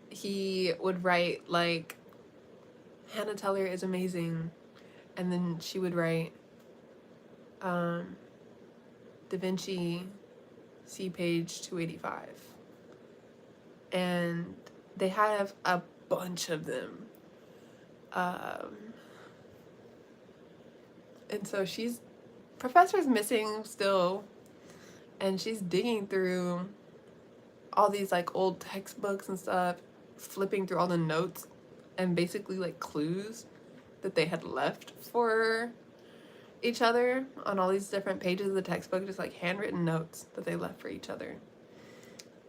He would write like, Hannah Teller is amazing. And then she would write, Da Vinci, see page 285. And they have a bunch of them. And so professor's missing still, and she's digging through all these like old textbooks and stuff, flipping through all the notes and basically like clues that they had left for each other on all these different pages of the textbook, just like handwritten notes that they left for each other.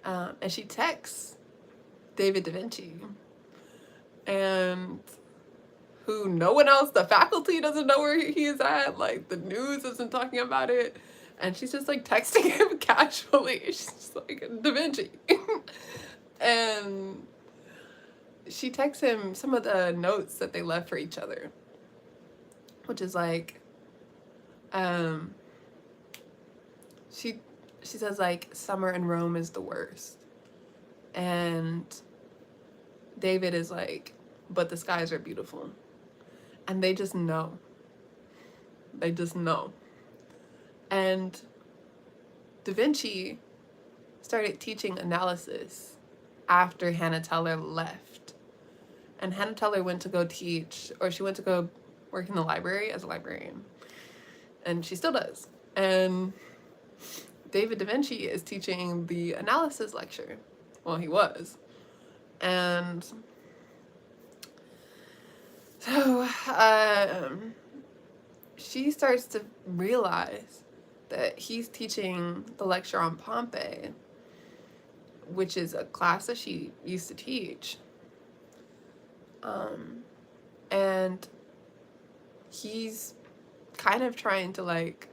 And she texts David da Vinci, and who no one else, the faculty doesn't know where he is at, like the news isn't talking about it, and she's just like texting him casually. She's just like, Da Vinci. And she texts him some of the notes that they left for each other, which is like, she says like, summer in Rome is the worst. And David is like, but the skies are beautiful. And they just know. They just know. And Da Vinci started teaching analysis after Hannah Teller left. And Hannah Teller went to go teach, or she went to go work in the library as a librarian. And she still does. And David da Vinci is teaching the analysis lecture. Well, he was. And so she starts to realize that he's teaching the lecture on Pompeii, which is a class that she used to teach. And he's kind of trying to like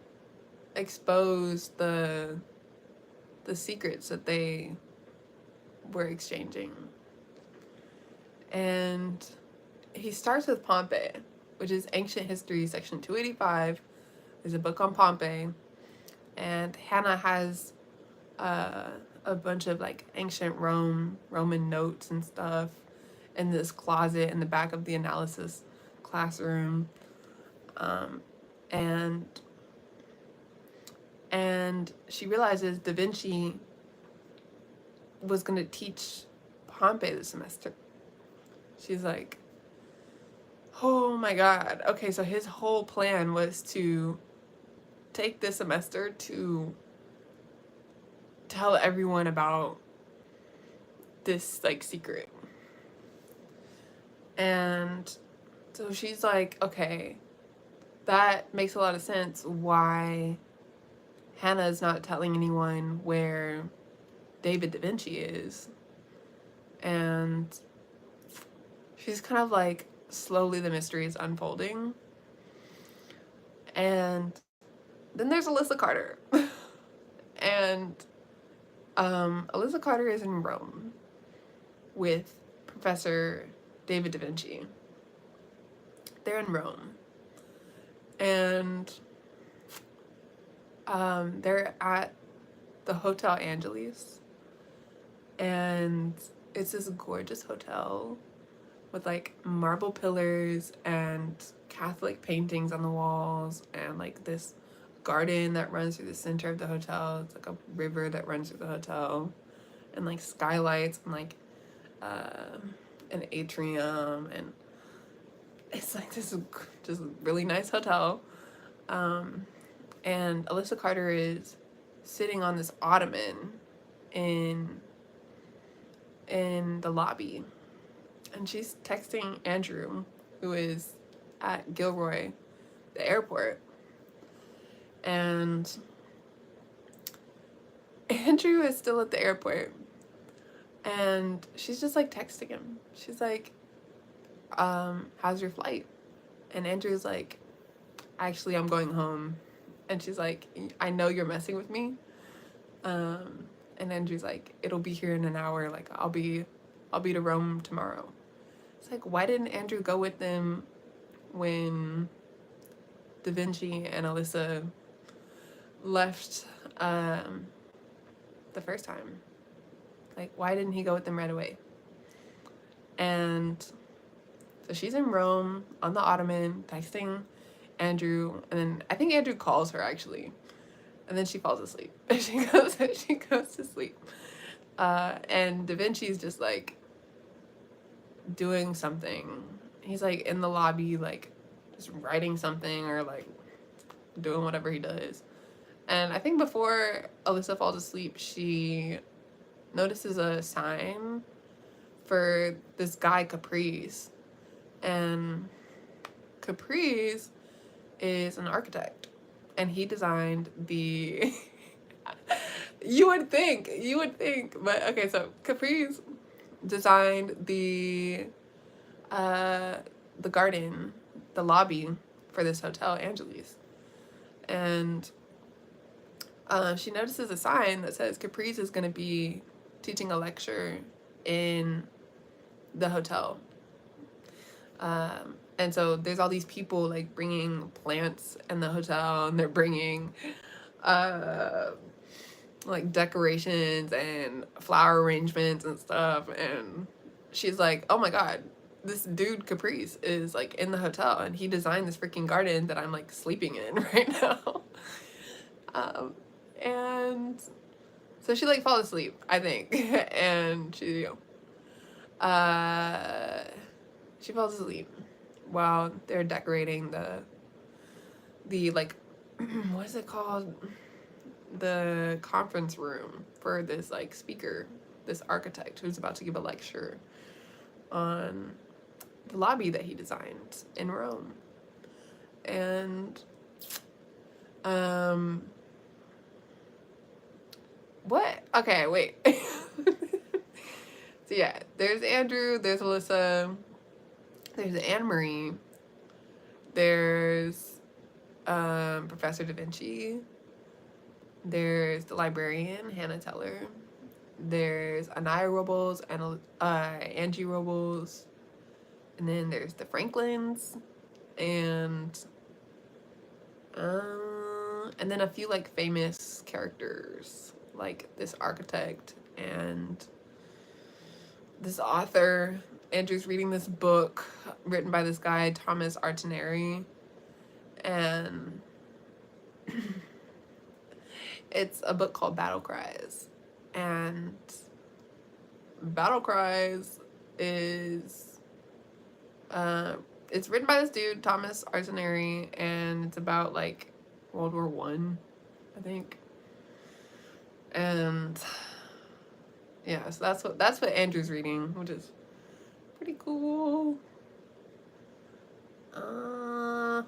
expose the secrets that they were exchanging. And he starts with Pompeii, which is Ancient History, section 285. There's a book on Pompeii, and Hannah has a bunch of like ancient Roman notes and stuff in this closet in the back of the analysis classroom. And she realizes Da Vinci was going to teach Pompeii this semester. She's like, oh my God. Okay, so his whole plan was to take this semester to tell everyone about this like secret. And so she's like, okay, that makes a lot of sense why Hannah's not telling anyone where David da Vinci is. And she's kind of like, slowly the mystery is unfolding. And then there's Alyssa Carter. And Alyssa Carter is in Rome with Professor David da Vinci. They're in Rome. And they're at the Hotel Angeles. And it's this gorgeous hotel with like marble pillars and Catholic paintings on the walls, and like this garden that runs through the center of the hotel. It's like a river that runs through the hotel, and like skylights, and like an atrium, and it's like this just really nice hotel. And Alyssa Carter is sitting on this ottoman in the lobby, and she's texting Andrew, who is at Gilroy, the airport. And Andrew is still at the airport, and she's just like texting him. She's like, how's your flight? And Andrew's like, actually, I'm going home. And she's like, I know you're messing with me. And Andrew's like, it'll be here in an hour. Like, I'll be to Rome tomorrow. It's like, why didn't Andrew go with them when Da Vinci and Alyssa left the first time? Like, why didn't he go with them right away? And so she's in Rome on the ottoman texting Andrew, and then I think Andrew calls her actually, and then she falls asleep. she goes to sleep. And Da Vinci's just like doing something. He's like in the lobby, like just writing something or like doing whatever he does. And I think before Alyssa falls asleep, she notices a sign for this guy Caprice. And Caprice is an architect, and he designed the you would think, but okay, so Caprice designed the garden, the lobby for this Hotel Angeles. And she notices a sign that says Caprice is going to be teaching a lecture in the hotel. And so there's all these people like bringing plants in the hotel, and they're bringing like decorations and flower arrangements and stuff. And she's like, oh my god, this dude Caprice is like in the hotel, and he designed this freaking garden that I'm like sleeping in right now. And so she like falls asleep, I think. And she falls asleep while they're decorating the like what is it called, the conference room for this like speaker, this architect who's about to give a lecture on the lobby that he designed in Rome. And what? Okay, wait. So yeah, there's Andrew, there's Alyssa, there's Anne-Marie, there's Professor Da Vinci, there's the librarian, Hannah Teller, there's Anaya Robles and Angie Robles, and then there's the Franklins, and then a few like famous characters, like this architect and this author. Andrew's reading this book written by this guy, Thomas Artineri, and it's a book called Battle Cries. And Battle Cries is it's written by this dude, Thomas Artineri, and it's about like World War One, I think. And yeah, so that's what Andrew's reading, which is pretty cool. I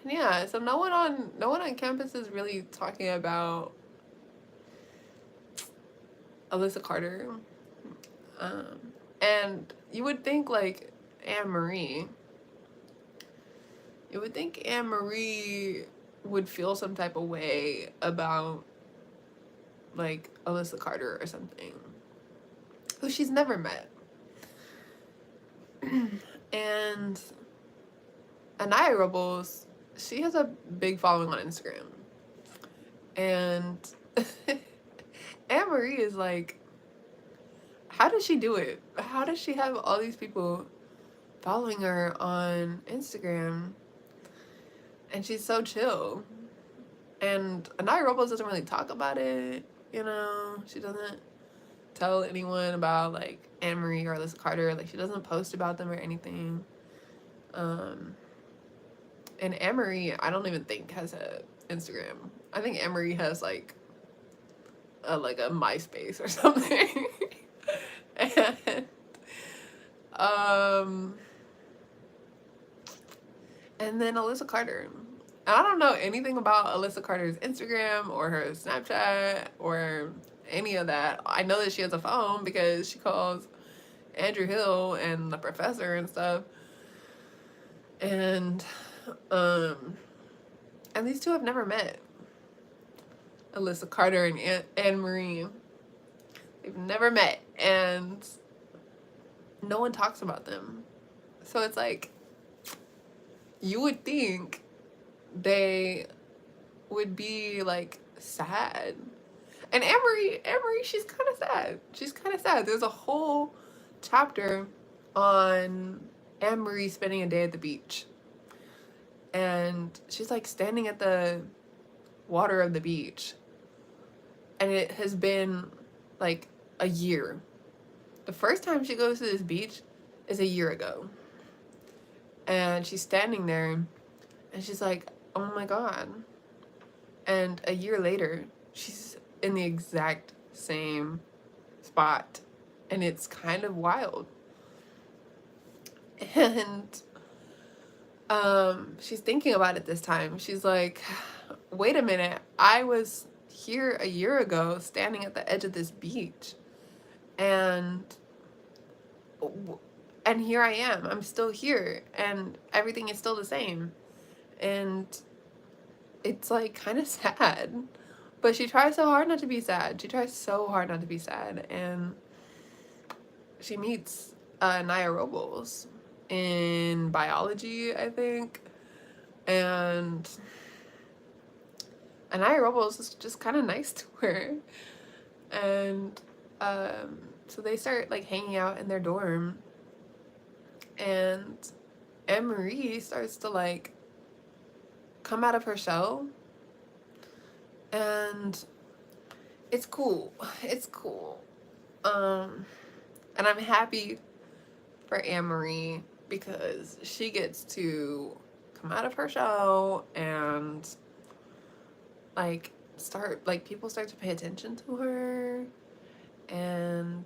And yeah, so no one on campus is really talking about Alyssa Carter. Um, and you would think like Anne Marie, you would think Anne Marie would feel some type of way about like Alyssa Carter or something, who she's never met. And Anaya Robles, she has a big following on Instagram. And Anne Marie is like, how does she do it? How does she have all these people following her on Instagram? And she's so chill. And Anaya Robles doesn't really talk about it, you know? She doesn't tell anyone about like Anne Marie or Alyssa Carter. Like she doesn't post about them or anything. And Anne Marie, I don't even think has a Instagram. I think Anne Marie has like a MySpace or something. and um and then Alyssa Carter. I don't know anything about Alyssa Carter's Instagram or her Snapchat or any of that. I know that she has a phone because she calls Andrew Hill and the professor and stuff. And and these two have never met. Alyssa Carter and Anne Marie. They've never met, and no one talks about them. So it's like, you would think they would be like sad. And Anne Marie, she's kind of sad. She's kind of sad. There's a whole chapter on Anne Marie spending a day at the beach. And she's like standing at the water of the beach. And it has been like a year. The first time she goes to this beach is a year ago. And she's standing there and she's like, oh my God. And a year later, she's in the exact same spot. And it's kind of wild. And she's thinking about it this time. She's like, wait a minute, I was here a year ago standing at the edge of this beach. And here I am. I'm still here and everything is still the same. And it's like kind of sad. But she tries so hard not to be sad. She tries so hard not to be sad. And she meets Naya Robles in biology, I think. And Naya Robles is just kind of nice to her. And so they start like hanging out in their dorm. And Anne Marie starts to like come out of her shell. And it's cool. It's cool. And I'm happy for Anne Marie because she gets to come out of her shell and like people start to pay attention to her. And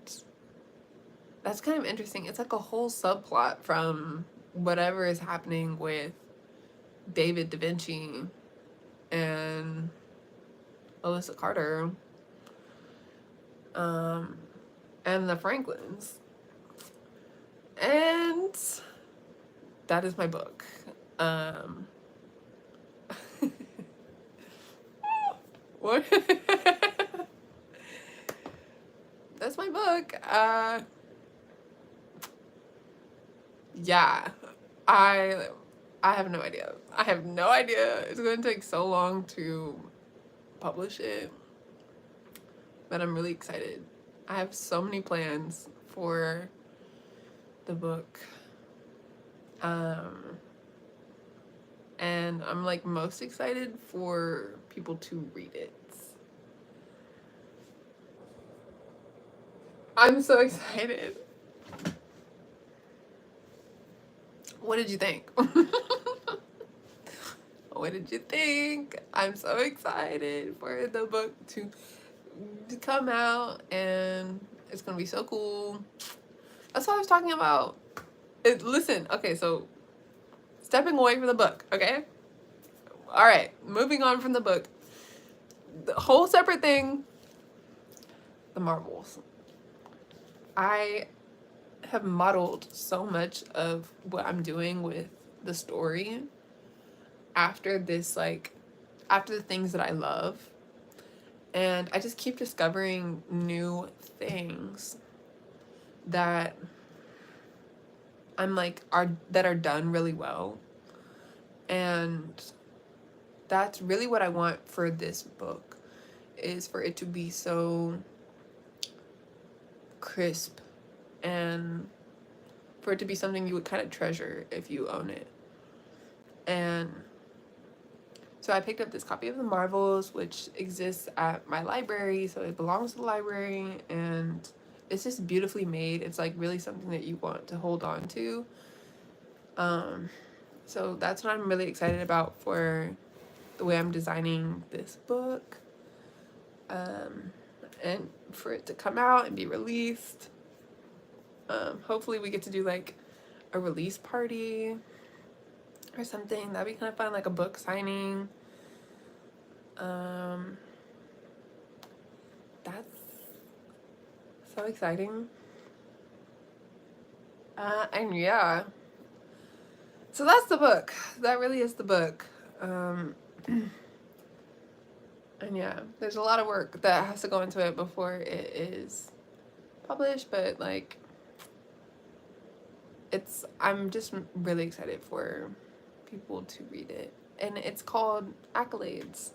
that's kind of interesting. It's like a whole subplot from whatever is happening with David Da Vinci and Alyssa Carter, and the Franklins. And that is my book. What? That's my book. Yeah, I have no idea. I have no idea. It's going to take so long to publish it, but I'm really excited. I have so many plans for the book. And I'm like most excited for people to read it. I'm so excited. What did you think? What did you think? I'm so excited for the book to come out, and it's gonna be so cool. That's what I was talking about. Listen, okay, so stepping away from the book, okay? All right, moving on from the book. The whole separate thing, the Marvels. I have modeled so much of what I'm doing with the story after this, like, after the things that I love. And I just keep discovering new things that I'm like, that are done really well. And that's really what I want for this book, is for it to be so crisp and for it to be something you would kind of treasure if you own it. And so I picked up this copy of the Marvels, which exists at my library, so it belongs to the library, and it's just beautifully made. It's like really something that you want to hold on to. So that's what I'm really excited about for the way I'm designing this book. And for it to come out and be released. Hopefully we get to do like a release party or something. That'd be kind of fun, like a book signing. That's so exciting. And yeah. So that's the book. That really is the book. And yeah, there's a lot of work that has to go into it before it is published, but like I'm just really excited for people to read it. And it's called Accolades.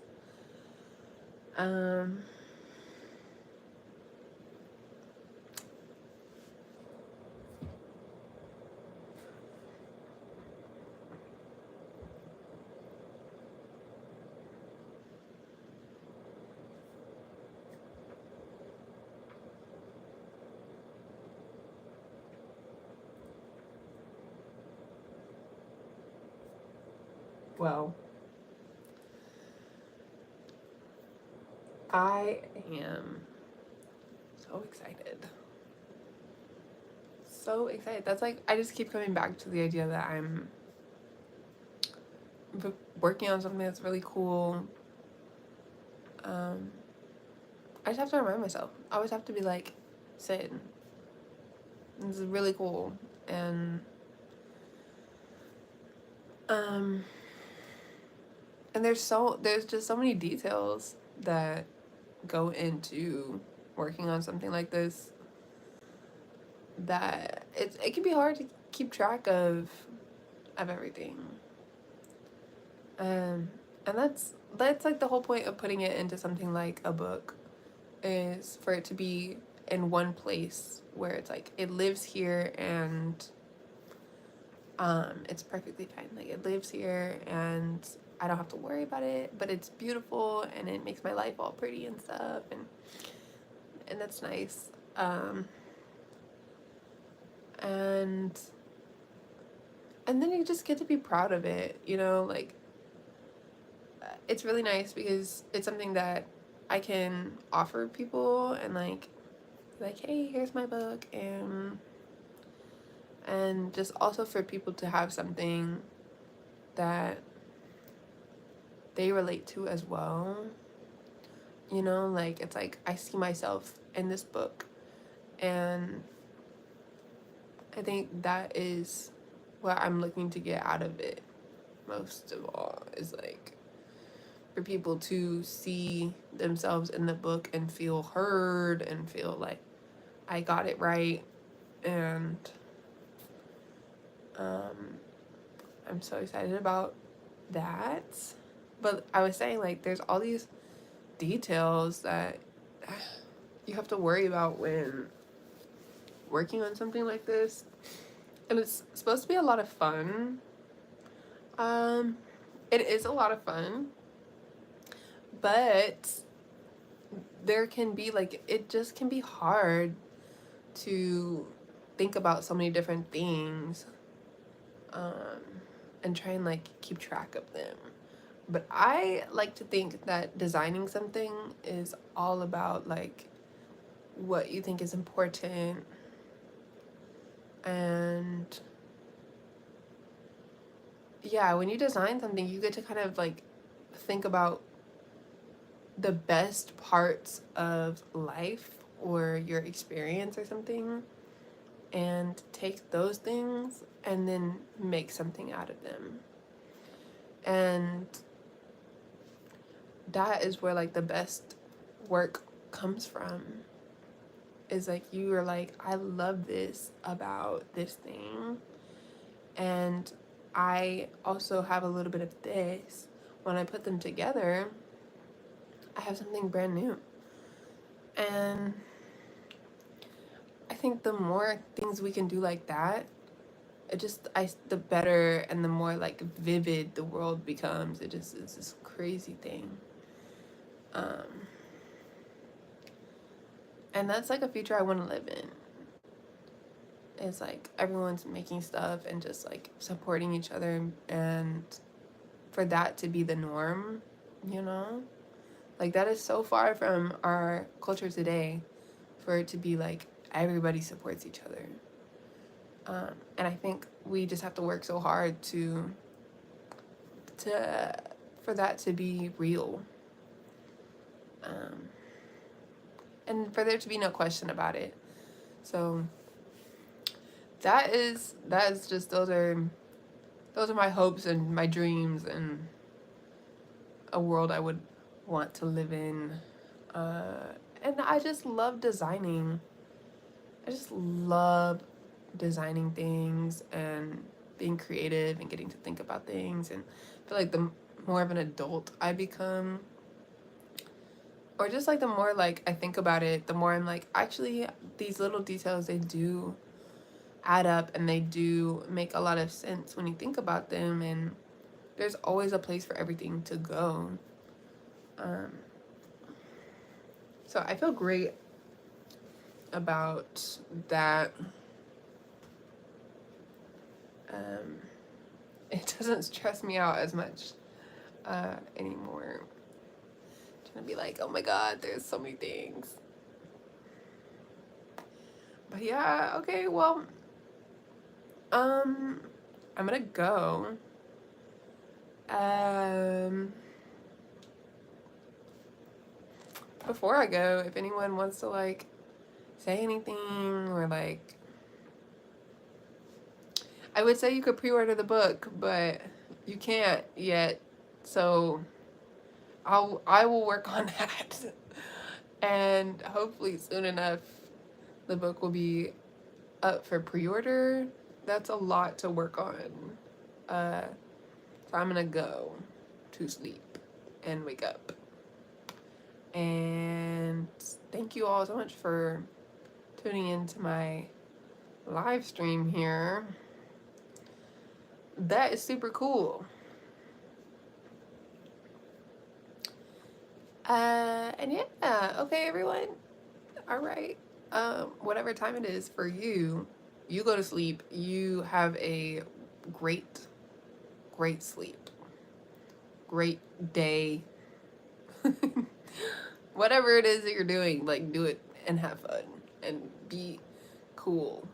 Well, I am so excited. So excited. That's like, I just keep coming back to the idea that I'm working on something that's really cool. I just have to remind myself. I always have to be like, Sid, this is really cool. And there's just so many details that go into working on something like this that it can be hard to keep track of everything. And that's like the whole point of putting it into something like a book, is for it to be in one place where it's like it lives here and it's perfectly fine. Like it lives here and I don't have to worry about it, but it's beautiful and it makes my life all pretty and stuff, and that's nice. And then you just get to be proud of it, you know, like it's really nice because it's something that I can offer people and like hey, here's my book, and just also for people to have something that they relate to as well. You know, like it's like I see myself in this book, and I think that is what I'm looking to get out of it most of all, is like for people to see themselves in the book and feel heard and feel like I got it right. And I'm so excited about that. But I was saying, like, there's all these details that you have to worry about when working on something like this. And it's supposed to be a lot of fun. It is a lot of fun. But there can be, like, it just can be hard to think about so many different things and try and, like, keep track of them. But I like to think that designing something is all about, like, what you think is important. And yeah, when you design something, you get to kind of, like, think about the best parts of life or your experience or something and take those things and then make something out of them. And that is where like the best work comes from. Is like you are like, I love this about this thing, and I also have a little bit of this. When I put them together, I have something brand new. And I think the more things we can do like that, the better and the more like vivid the world becomes. It just is this crazy thing. And that's like a future I want to live in. It's like everyone's making stuff and just like supporting each other, and for that to be the norm, you know? Like that is so far from our culture today, for it to be like everybody supports each other. And I think we just have to work so hard for that to be real. And for there to be no question about it. So that is just those are my hopes and my dreams and a world I would want to live in. And I just love designing. I just love designing things and being creative and getting to think about things. And I feel like the more of an adult I become, or just like the more like I think about it, the more I'm like, actually these little details, they do add up and they do make a lot of sense when you think about them, and there's always a place for everything to go. So I feel great about that. It doesn't stress me out as much anymore. I'm trying to be like, oh my god, there's so many things. But yeah, okay, well, I'm gonna go. Before I go, if anyone wants to like say anything, or like, I would say you could pre-order the book, but you can't yet, so I will work on that. And hopefully soon enough the book will be up for pre-order. That's a lot to work on. So I'm gonna go to sleep and wake up. And thank you all so much for tuning into my live stream here. That is super cool. And yeah, okay, everyone. All right. Whatever time it is for you, you go to sleep. You have a great sleep. Great day. Whatever it is that you're doing, like, do it and have fun and be cool.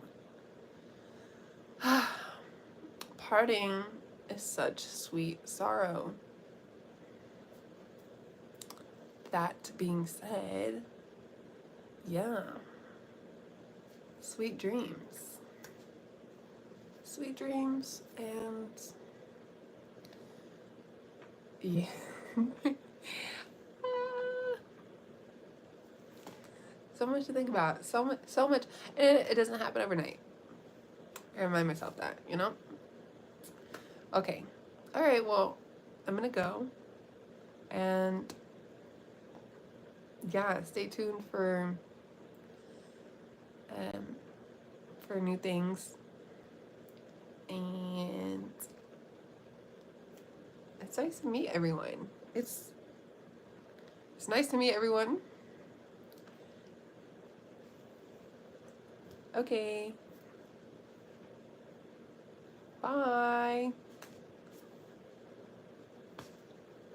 Parting is such sweet sorrow. That being said, yeah. Sweet dreams. Sweet dreams, and yeah. So much to think about. So much. And it doesn't happen overnight. I remind myself that, you know? Okay. All right, well, I'm gonna go. And yeah, stay tuned for new things. And it's nice to meet everyone. It's nice to meet everyone. Okay. Bye.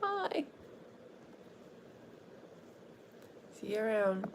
Bye. See you around.